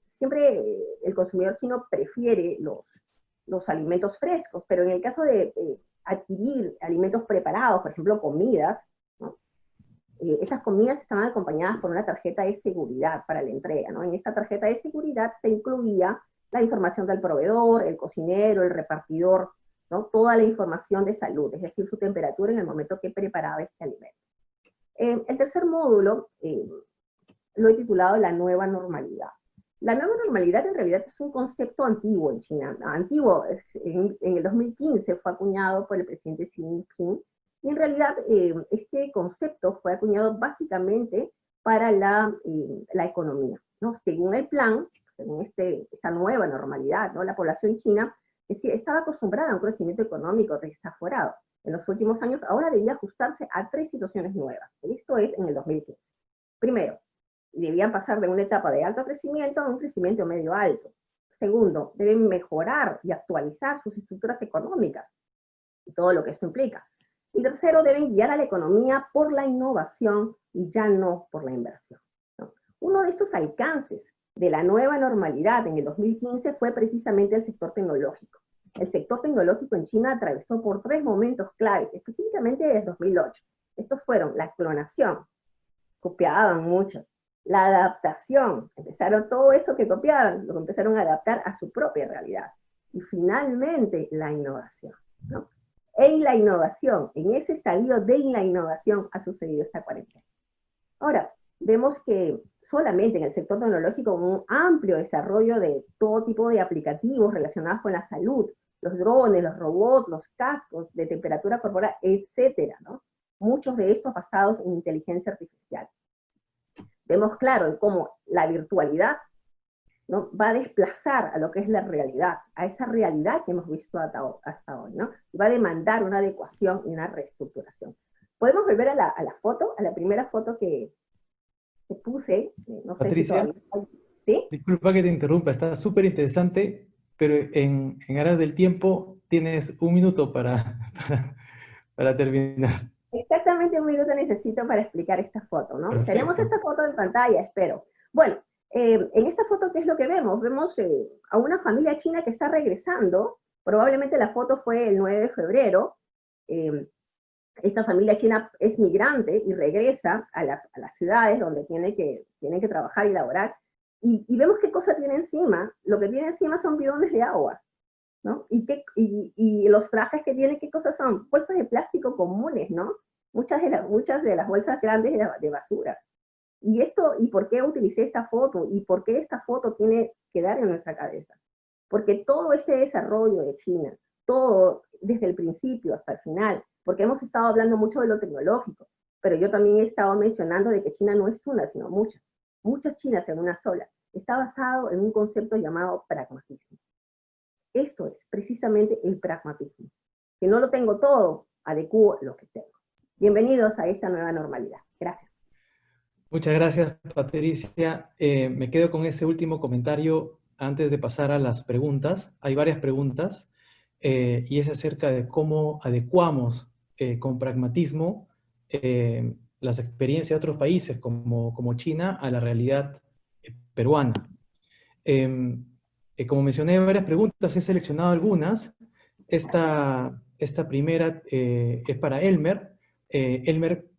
siempre el consumidor chino prefiere los alimentos frescos, pero en el caso de adquirir alimentos preparados, por ejemplo, comidas, ¿no? Esas comidas estaban acompañadas por una tarjeta de seguridad para la entrega, ¿no? En esta tarjeta de seguridad se incluía la información del proveedor, el cocinero, el repartidor, ¿no? Toda la información de salud, es decir, su temperatura en el momento que preparaba este alimento. El tercer módulo lo he titulado La Nueva Normalidad. La nueva normalidad en realidad es un concepto antiguo en China. Antiguo, en el 2015 fue acuñado por el presidente Xi Jinping, y en realidad este concepto fue acuñado básicamente para la economía, ¿no? Según el plan, según esta nueva normalidad, ¿no? La población china estaba acostumbrada a un crecimiento económico desaforado. En los últimos años ahora debía ajustarse a 3 situaciones nuevas. Esto es en el 2015. Primero, debían pasar de una etapa de alto crecimiento a un crecimiento medio alto. Segundo, deben mejorar y actualizar sus estructuras económicas y todo lo que esto implica. Y tercero, deben guiar a la economía por la innovación y ya no por la inversión, ¿no? Uno de estos alcances de la nueva normalidad en el 2015 fue precisamente el sector tecnológico. El sector tecnológico en China atravesó por 3 momentos claves, específicamente desde 2008. Estos fueron la clonación, copiaban mucho; la adaptación, empezaron todo eso que copiaban, lo empezaron a adaptar a su propia realidad; y finalmente la innovación, ¿no? En la innovación, en ese estadio de la innovación ha sucedido esta cuarentena. Ahora, vemos que solamente en el sector tecnológico un amplio desarrollo de todo tipo de aplicativos relacionados con la salud, los drones, los robots, los cascos de temperatura corporal, etcétera, ¿no? Muchos de estos basados en inteligencia artificial. Vemos claro cómo la virtualidad, ¿no? Va a desplazar a lo que es la realidad, a esa realidad que hemos visto hasta hoy, ¿no? Y va a demandar una adecuación y una reestructuración. Podemos volver a la foto, a la primera foto que puse. No sé Patricia, si todavía... ¿Sí? disculpa que te interrumpa, está súper interesante, pero en aras del tiempo tienes 1 minuto para terminar. Exactamente 1 minuto necesito para explicar esta foto, ¿no? Perfecto. Tenemos esta foto en pantalla, espero. Bueno, En esta foto, ¿qué es lo que vemos? Vemos a una familia china que está regresando. Probablemente la foto fue el 9 de febrero. Esta familia china es migrante y regresa a las ciudades donde tiene que trabajar y laborar. Y vemos qué cosa tiene encima. Lo que tiene encima son bidones de agua, ¿no? Y los trajes que tiene, ¿qué cosas son? Bolsas de plástico comunes, ¿no? Muchas de las bolsas grandes de basura. ¿Y por qué utilicé esta foto? ¿Y por qué esta foto tiene que quedar en nuestra cabeza? Porque todo ese desarrollo de China, todo desde el principio hasta el final, porque hemos estado hablando mucho de lo tecnológico, pero yo también he estado mencionando de que China no es una, sino muchas Chinas en una sola. Está basado en un concepto llamado pragmatismo. Esto es precisamente el pragmatismo. Que no lo tengo todo, adecuo lo que tengo. Bienvenidos a esta nueva normalidad. Gracias. Muchas gracias, Patricia. Me quedo con ese último comentario antes de pasar a las preguntas. Hay varias preguntas y es acerca de cómo adecuamos con pragmatismo las experiencias de otros países como China a la realidad peruana. Como mencioné, varias preguntas, he seleccionado algunas. Esta primera es para Elmer. Elmer,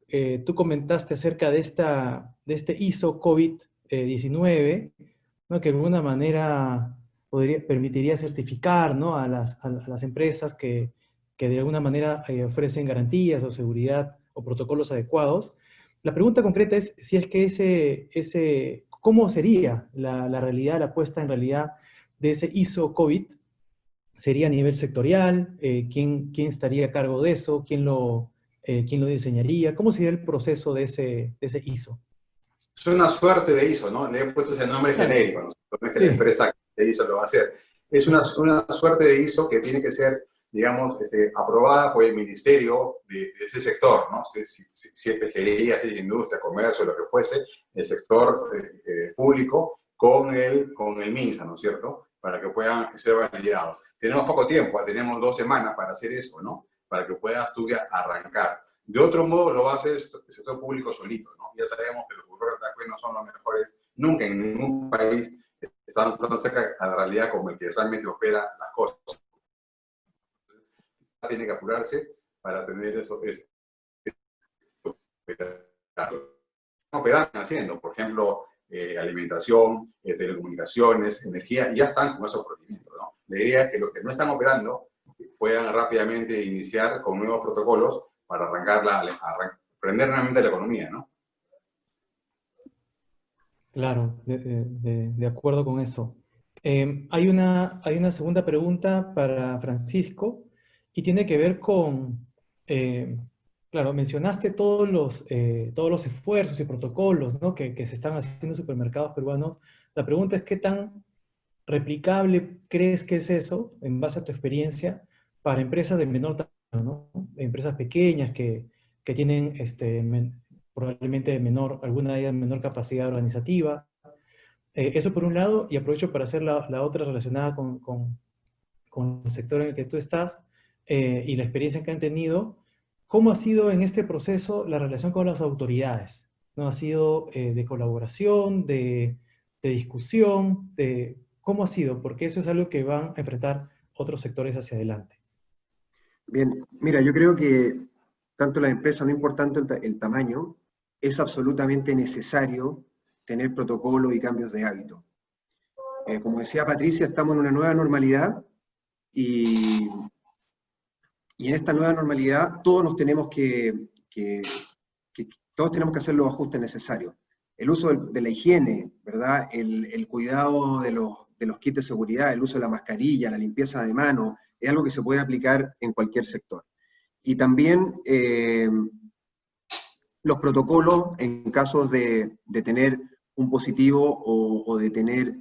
tú comentaste acerca de este ISO COVID-19, ¿no? Que de alguna manera permitiría certificar, ¿no? a las empresas que de alguna manera ofrecen garantías o seguridad o protocolos adecuados. La pregunta concreta es si es que ¿cómo sería la realidad, la puesta en realidad de ese ISO COVID? ¿Sería a nivel sectorial? ¿Quién estaría a cargo de eso? ¿Quién lo diseñaría? ¿Cómo sería el proceso de ese ISO? Es una suerte de ISO, ¿no? Le he puesto ese nombre genérico, no es que la empresa de ISO lo va a hacer. Es una suerte de ISO que tiene que ser, digamos, aprobada por el ministerio de ese sector, ¿no? Si es pesquería, si es industria, comercio, lo que fuese, el sector público con el MINSA, ¿no es cierto? Para que puedan ser validados. Tenemos poco tiempo, tenemos 2 semanas para hacer eso, ¿no? Para que puedas tú ya arrancar. De otro modo lo va a hacer el sector público solito, ¿no? Ya sabemos que los burrógrafos no son los mejores, nunca en ningún país están tan cerca a la realidad como el que realmente opera las cosas. Tiene que apurarse para tener eso. Operan haciendo, por ejemplo, alimentación, telecomunicaciones, energía, y ya están con esos procedimientos, ¿no? La idea es que los que no están operando puedan rápidamente iniciar con nuevos protocolos para prender nuevamente la economía, ¿no? Claro, de acuerdo con eso. Hay una segunda pregunta para Francisco y tiene que ver con, claro, mencionaste todos los esfuerzos y protocolos, ¿no? que se están haciendo en supermercados peruanos. La pregunta es, ¿qué tan replicable crees que es eso, en base a tu experiencia, para empresas de menor tamaño, ¿no? Empresas pequeñas que tienen probablemente alguna de ellas menor capacidad organizativa? Eso por un lado, y aprovecho para hacer la otra relacionada con el sector en el que tú estás y la experiencia que han tenido. ¿Cómo ha sido en este proceso la relación con las autoridades? ¿No ha sido de colaboración, de discusión? ¿Cómo ha sido? Porque eso es algo que van a enfrentar otros sectores hacia adelante. Bien, mira, yo creo que tanto la empresa, no importando el tamaño, es absolutamente necesario tener protocolos y cambios de hábito. Como decía Patricia, estamos en una nueva normalidad y en esta nueva normalidad todos nos tenemos todos tenemos que hacer los ajustes necesarios. El uso de la higiene, ¿verdad? El cuidado de los kits de seguridad, el uso de la mascarilla, la limpieza de manos, es algo que se puede aplicar en cualquier sector. Y también los protocolos en casos de tener un positivo o de tener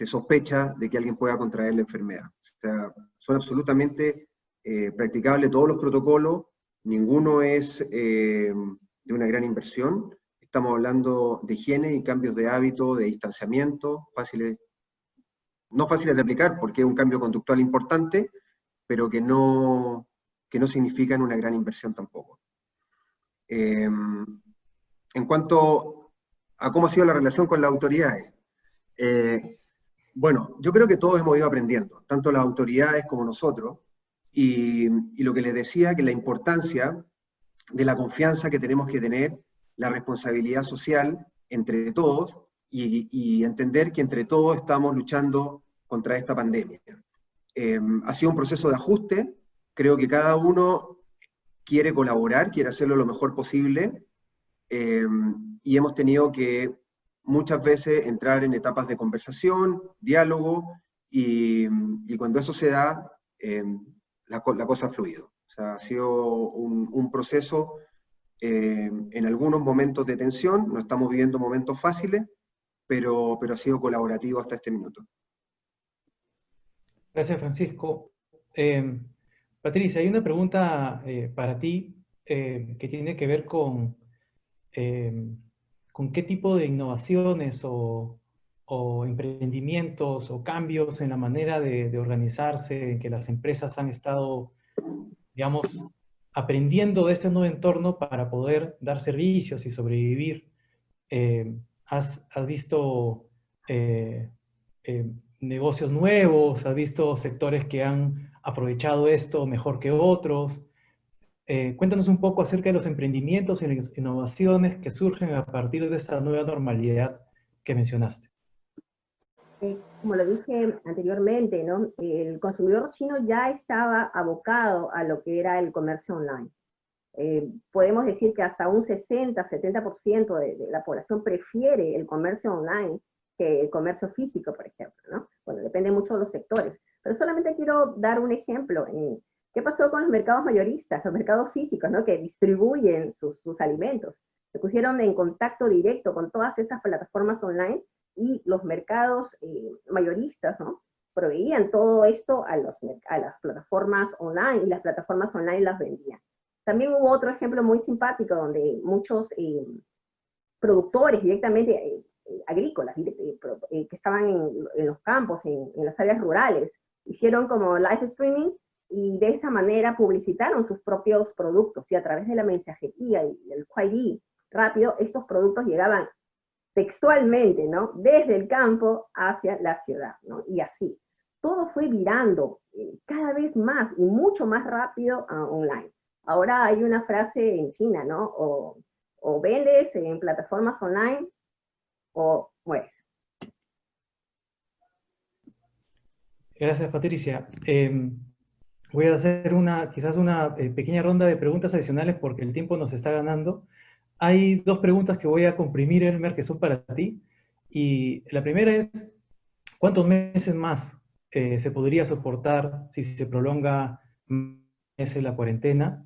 sospecha de que alguien pueda contraer la enfermedad. O sea, son absolutamente practicables todos los protocolos, ninguno es de una gran inversión. Estamos hablando de higiene y cambios de hábito, de distanciamiento, no fáciles de aplicar porque es un cambio conductual importante, pero que no significan una gran inversión tampoco. En cuanto a cómo ha sido la relación con las autoridades, Bueno, yo creo que todos hemos ido aprendiendo, tanto las autoridades como nosotros, y lo que les decía, que la importancia de la confianza que tenemos que tener, la responsabilidad social entre todos, y entender que entre todos estamos luchando contra esta pandemia. Ha sido un proceso de ajuste, creo que cada uno quiere colaborar, quiere hacerlo lo mejor posible, y hemos tenido que muchas veces entrar en etapas de conversación, diálogo, y cuando eso se da, la cosa ha fluido. O sea, ha sido un proceso en algunos momentos de tensión, no estamos viviendo momentos fáciles, pero ha sido colaborativo hasta este minuto. Gracias, Francisco. Patricia, hay una pregunta para ti que tiene que ver con qué tipo de innovaciones o emprendimientos o cambios en la manera de organizarse, en que las empresas han estado, digamos, aprendiendo de este nuevo entorno para poder dar servicios y sobrevivir. ¿Has visto negocios nuevos? ¿Has visto sectores que han aprovechado esto mejor que otros? Cuéntanos un poco acerca de los emprendimientos y las innovaciones que surgen a partir de esta nueva normalidad que mencionaste. Como lo dije anteriormente, ¿no? El consumidor chino ya estaba abocado a lo que era el comercio online. Podemos decir que hasta un 60-70% de la población prefiere el comercio online que el comercio físico, por ejemplo, ¿no? Bueno, depende mucho de los sectores. Pero solamente quiero dar un ejemplo. ¿Qué pasó con los mercados mayoristas, los mercados físicos, ¿no? Que distribuyen sus alimentos? Se pusieron en contacto directo con todas esas plataformas online, y los mercados mayoristas, ¿no? Proveían todo esto a las plataformas online, y las plataformas online las vendían. También hubo otro ejemplo muy simpático donde muchos productores directamente agrícolas que estaban en los campos, en las áreas rurales, hicieron como live streaming, y de esa manera publicitaron sus propios productos, y a través de la mensajería y el QID rápido, estos productos llegaban textualmente, ¿no? Desde el campo hacia la ciudad, ¿no? Y así. Todo fue virando cada vez más y mucho más rápido online. Ahora hay una frase en China, ¿no? O vendes en plataformas online o mueres. Gracias, Patricia. Voy a hacer quizás una pequeña ronda de preguntas adicionales porque el tiempo nos está ganando. Hay dos preguntas que voy a comprimir, Elmer, que son para ti. Y la primera es, ¿cuántos meses más se podría soportar si se prolonga meses la cuarentena?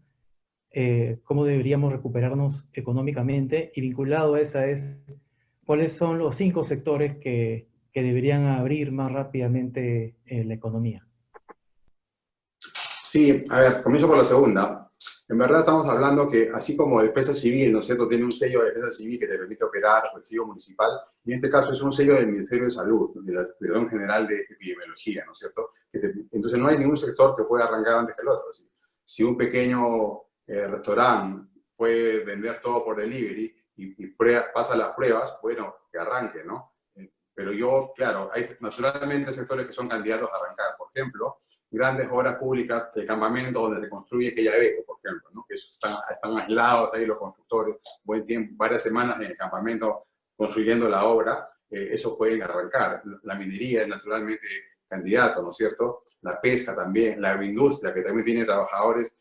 ¿Cómo deberíamos recuperarnos económicamente? Y vinculado a esa es, ¿cuáles son los 5 sectores que deberían abrir más rápidamente la economía? Sí, a ver, comienzo por la segunda. En verdad estamos hablando que así como Defensa Civil, ¿no es cierto?, tiene un sello de Defensa Civil que te permite operar, o el sello municipal, y en este caso es un sello del Ministerio de Salud, de la Dirección General de Epidemiología, ¿no es cierto? Entonces no hay ningún sector que pueda arrancar antes que el otro. Si un pequeño restaurante puede vender todo por delivery y pasa las pruebas, bueno, que arranque, ¿no? Pero claro, hay naturalmente sectores que son candidatos a arrancar. Por ejemplo, grandes obras públicas, el campamento donde se construye Quellaveco, por ejemplo, ¿no? Que están aislados ahí los constructores, buen tiempo, varias semanas en el campamento construyendo la obra, eso pueden arrancar. La minería es naturalmente candidato, ¿no es cierto? La pesca también, la agroindustria, que también tiene trabajadores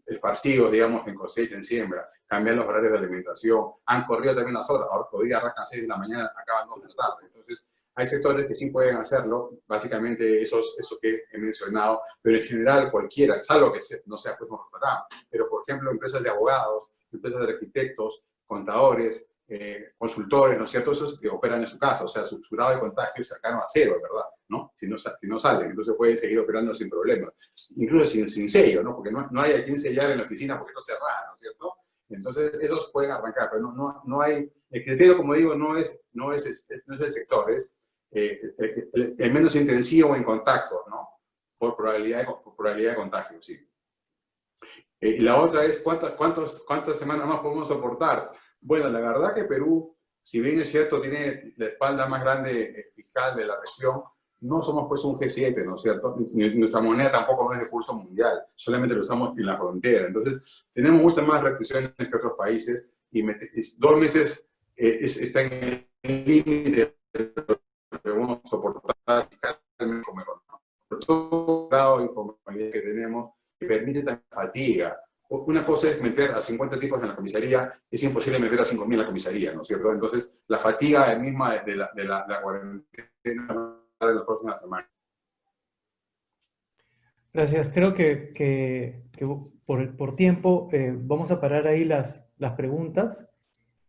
esparcidos, digamos, en cosecha, en siembra, cambian los horarios de alimentación, han corrido también las horas, ahora todavía arrancan a 6 de la mañana, acaban 2 de la tarde. Entonces, hay sectores que sí pueden hacerlo, básicamente esos que he mencionado, pero en general cualquiera, salvo que no sea pues un restaurante, pero por ejemplo empresas de abogados, empresas de arquitectos, contadores, consultores, ¿no es cierto? Esos que operan en su casa, o sea, su grado de contagio es cercano a 0, ¿verdad? ¿No? Si no salen, entonces pueden seguir operando sin problemas, incluso sin sello, ¿no? Porque no hay a quien sellar en la oficina porque está cerrada, ¿no es cierto? Entonces esos pueden arrancar, pero no hay, el criterio, como digo, no es el sector, es el menos intensivo en contacto, ¿no? Por probabilidad de contagio, sí. Y la otra es, ¿cuántas semanas más podemos soportar? Bueno, la verdad que Perú si bien es cierto, tiene la espalda más grande fiscal de la región, no somos pues un G7, ¿no es cierto? Nuestra moneda tampoco no es de curso mundial, solamente lo usamos en la frontera. Entonces, tenemos muchas más restricciones que otros países y 2 meses está en el límite de lo que podemos soportar fiscalmente como económico. Por todo el grado de informalidad que tenemos, que permite tanta fatiga. Una cosa es meter a 50 tipos en la comisaría, es imposible meter a 5.000 en la comisaría, ¿no es cierto? Entonces, la fatiga misma de la cuarentena de las próximas semanas. Gracias. Creo que por tiempo vamos a parar ahí las preguntas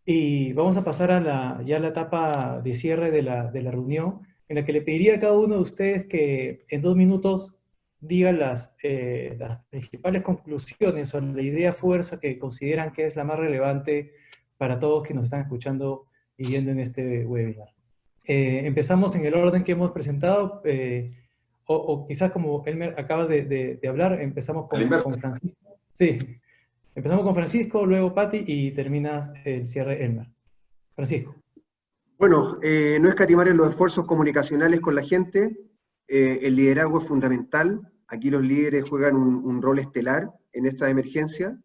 y vamos a pasar a ya la etapa de cierre de la reunión, en la que le pediría a cada uno de ustedes que en 2 minutos diga las principales conclusiones o la idea fuerza que consideran que es la más relevante para todos que nos están escuchando y viendo en este webinar. Empezamos en el orden que hemos presentado, o quizás como Elmer acaba de hablar, empezamos con Francisco. Sí, empezamos con Francisco, luego Patti y termina el cierre Elmer. Francisco. Bueno, no escatimar en los esfuerzos comunicacionales con la gente. El liderazgo es fundamental. Aquí los líderes juegan un rol estelar en esta emergencia.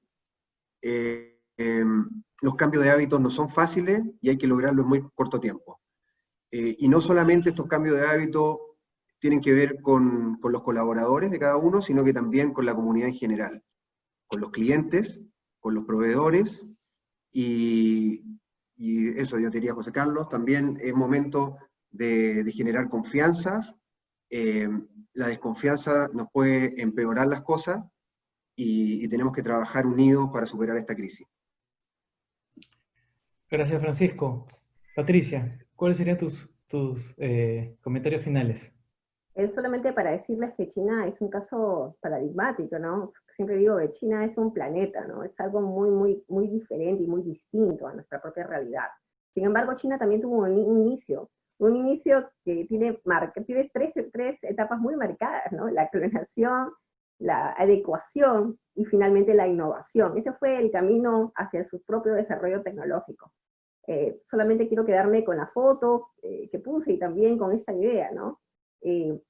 Los cambios de hábitos no son fáciles y hay que lograrlo en muy corto tiempo. Y no solamente estos cambios de hábitos tienen que ver con los colaboradores de cada uno, sino que también con la comunidad en general, con los clientes, con los proveedores, y eso yo te diría, José Carlos, también es momento de generar confianzas. La desconfianza nos puede empeorar las cosas y tenemos que trabajar unidos para superar esta crisis. Gracias, Francisco. Patricia, ¿cuáles serían tus comentarios finales? Es solamente para decirles que China es un caso paradigmático, ¿no? Siempre digo que China es un planeta, ¿no? Es algo muy, muy, muy diferente y muy distinto a nuestra propia realidad. Sin embargo, China también tuvo un inicio que tiene tres etapas muy marcadas, ¿no? La clonación, la adecuación y finalmente la innovación. Ese fue el camino hacia su propio desarrollo tecnológico. Solamente quiero quedarme con la foto que puse y también con esta idea, ¿no?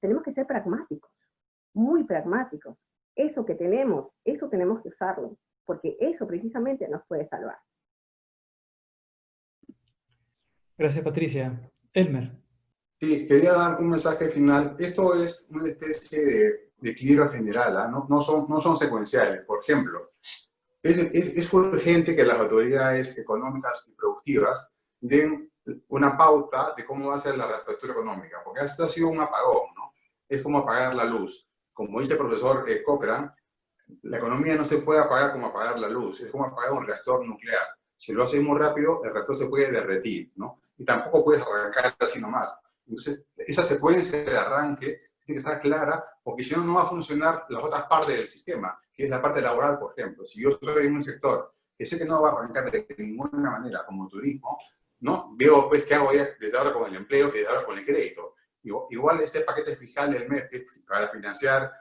Tenemos que ser pragmáticos, muy pragmáticos. Eso que tenemos, eso tenemos que usarlo, porque eso precisamente nos puede salvar. Gracias, Patricia. Elmer. Sí, quería dar un mensaje final. Esto es una especie de equilibrio general, ¿eh? No son secuenciales. Por ejemplo, es urgente que las autoridades económicas y productivas den una pauta de cómo va a ser la reapertura económica, porque esto ha sido un apagón, ¿no? Es como apagar la luz. Como dice el profesor Cochrane, la economía no se puede apagar como apagar la luz, es como apagar un reactor nuclear. Si lo haces muy rápido, el reactor se puede derretir, ¿no? Y tampoco puedes arrancar así nomás. Entonces, esa secuencia de arranque tiene que estar clara, porque si no, no va a funcionar las otras partes del sistema, que es la parte laboral, por ejemplo. Si yo estoy en un sector que sé que no va a arrancar de ninguna manera, como turismo, ¿no? Veo, pues, qué hago ya desde ahora con el empleo, desde ahora con el crédito. Igual este paquete fiscal del mes, para financiar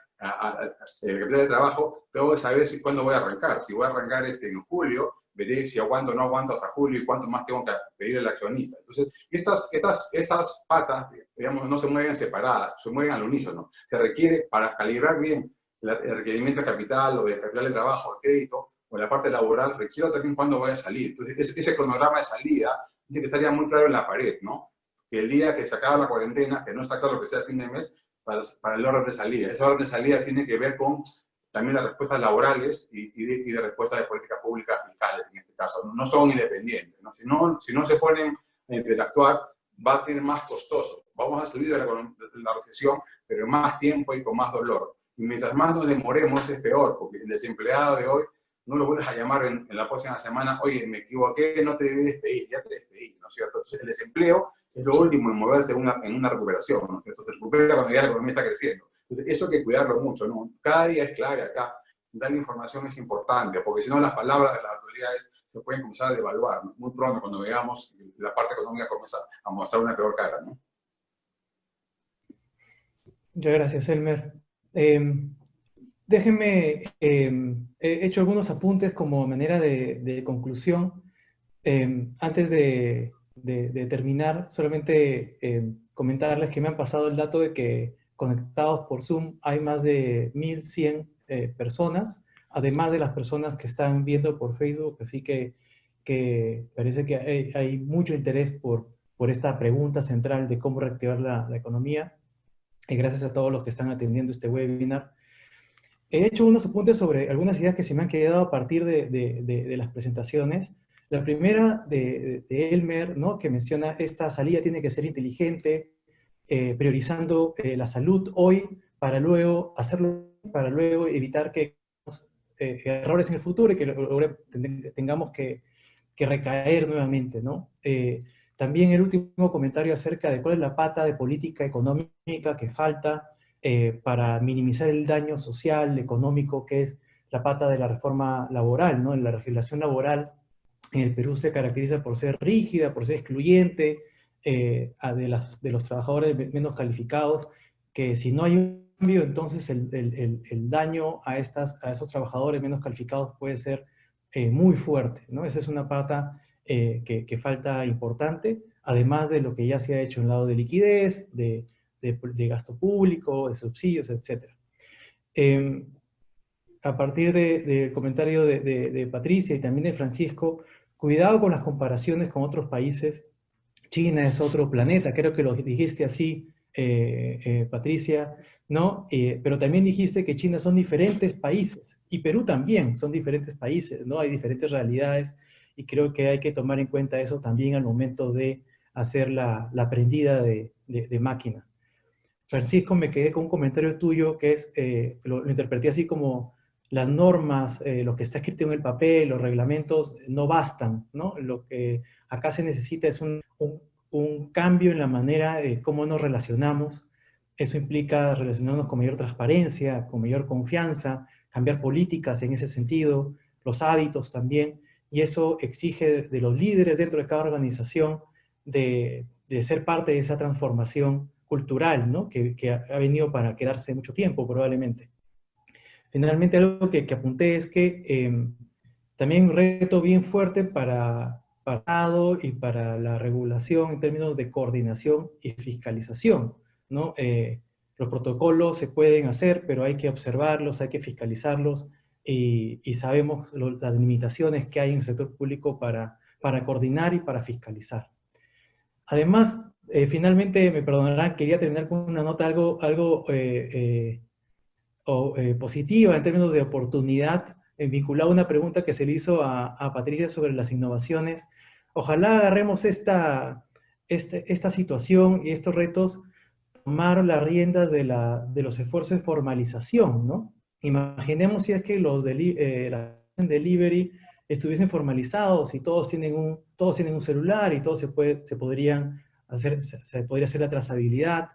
el capital de trabajo, tengo que saber cuándo voy a arrancar. Si voy a arrancar en julio, veré si aguanto o no aguanto hasta julio y cuánto más tengo que pedir al accionista. Entonces, estas patas, digamos, no se mueven separadas, se mueven al unísono. Se requiere, para calibrar bien el requerimiento de capital o de capital de trabajo, o crédito, o la parte laboral, requiero también cuándo voy a salir. Entonces, ese cronograma de salida tiene que estar ya muy claro en la pared, ¿no? Que el día que se acaba la cuarentena, que no está claro que sea el fin de mes, para el orden de salida. Ese orden de salida tiene que ver con también las respuestas laborales y de respuestas de políticas públicas fiscales, en este caso. No son independientes, ¿no? Si no se ponen a interactuar, va a ser más costoso. Vamos a salir de la recesión, pero en más tiempo y con más dolor. Y mientras más nos demoremos, es peor, porque el desempleado de hoy no lo vuelves a llamar en la próxima semana, oye, me equivoqué, no te debí despedir, ya te despedí, ¿no es cierto? Entonces, el desempleo es lo último en moverse en una recuperación, ¿no? Entonces, se recupera cuando ya la economía está creciendo. Entonces, eso hay que cuidarlo mucho, ¿no? Cada día es clave acá. Dar información es importante, porque si no, las palabras de las autoridades se pueden comenzar a devaluar, ¿no? Muy pronto, cuando veamos la parte económica comienza a mostrar una peor cara, ¿no? Muchas gracias, Elmer. Déjenme, he hecho algunos apuntes como manera de conclusión antes de de terminar, solamente comentarles que me han pasado el dato de que conectados por Zoom hay más de 1.100 personas, además de las personas que están viendo por Facebook, así que parece que hay mucho interés por esta pregunta central de cómo reactivar la economía, y gracias a todos los que están atendiendo este webinar. He hecho unos apuntes sobre algunas ideas que se me han quedado a partir de las presentaciones. La primera de Elmer, ¿no?, que menciona esta salida tiene que ser inteligente, priorizando la salud hoy para luego hacerlo, para luego evitar que errores en el futuro y que tengamos que recaer nuevamente, ¿no? También el último comentario acerca de cuál es la pata de política económica que falta para minimizar el daño social, económico, que es la pata de la reforma laboral, ¿no? La legislación laboral en el Perú se caracteriza por ser rígida, por ser excluyente de los trabajadores menos calificados, que si no hay un cambio, entonces el daño a esos trabajadores menos calificados puede ser muy fuerte, ¿no? Esa es una pata que falta importante, además de lo que ya se ha hecho en el lado de liquidez, de gasto público, de subsidios, etc. A partir del comentario de Patricia y también de Francisco, cuidado con las comparaciones con otros países. China es otro planeta, creo que lo dijiste así, Patricia, ¿no? Pero también dijiste que China son diferentes países, y Perú también son diferentes países, ¿no? Hay diferentes realidades, y creo que hay que tomar en cuenta eso también al momento de hacer la aprendida de máquina. Francisco, me quedé con un comentario tuyo que es, lo interpreté así como las normas, lo que está escrito en el papel, los reglamentos no bastan, ¿no? Lo que acá se necesita es un cambio en la manera de cómo nos relacionamos. Eso implica relacionarnos con mayor transparencia, con mayor confianza, cambiar políticas en ese sentido, los hábitos también, y eso exige de los líderes dentro de cada organización de ser parte de esa transformación cultural, ¿no? que ha venido para quedarse mucho tiempo probablemente. Finalmente, algo que apunté es que también un reto bien fuerte para Estado y para la regulación en términos de coordinación y fiscalización, ¿no? Los protocolos se pueden hacer, pero hay que observarlos, hay que fiscalizarlos, y sabemos las limitaciones que hay en el sector público para coordinar y para fiscalizar. Además, finalmente, me perdonarán, quería terminar con una nota algo positiva en términos de oportunidad, vinculado a una pregunta que se le hizo a Patricia sobre las innovaciones. Ojalá agarremos esta situación y estos retos, tomar las riendas de los esfuerzos de formalización, ¿no? Imaginemos si es que los delivery estuviesen formalizados y todos tienen un celular y todos se podría hacer la trazabilidad,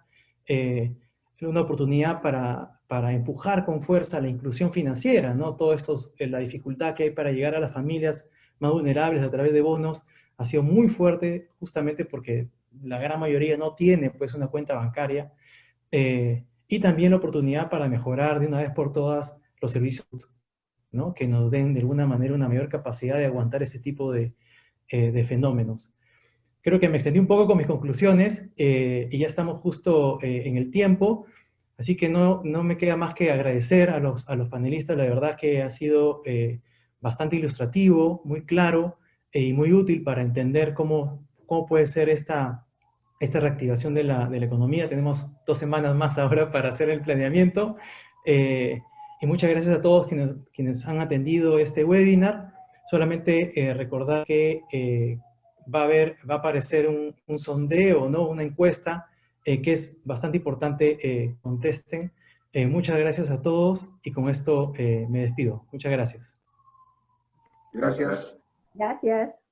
una oportunidad para empujar con fuerza la inclusión financiera, ¿no? Todo esto, la dificultad que hay para llegar a las familias más vulnerables a través de bonos, ha sido muy fuerte justamente porque la gran mayoría no tiene pues una cuenta bancaria, y también la oportunidad para mejorar de una vez por todas los servicios, ¿no? Que nos den de alguna manera una mayor capacidad de aguantar ese tipo de fenómenos. Creo que me extendí un poco con mis conclusiones y ya estamos justo en el tiempo, así que no me queda más que agradecer a los panelistas. La verdad que ha sido bastante ilustrativo, muy claro y muy útil para entender cómo puede ser esta reactivación de la economía. Tenemos 2 semanas más ahora para hacer el planeamiento. Y muchas gracias a todos quienes han atendido este webinar. Solamente recordar que va a aparecer un sondeo, ¿no? Una encuesta que es bastante importante, contesten. Muchas gracias a todos y con esto me despido. Muchas gracias. Gracias. Gracias.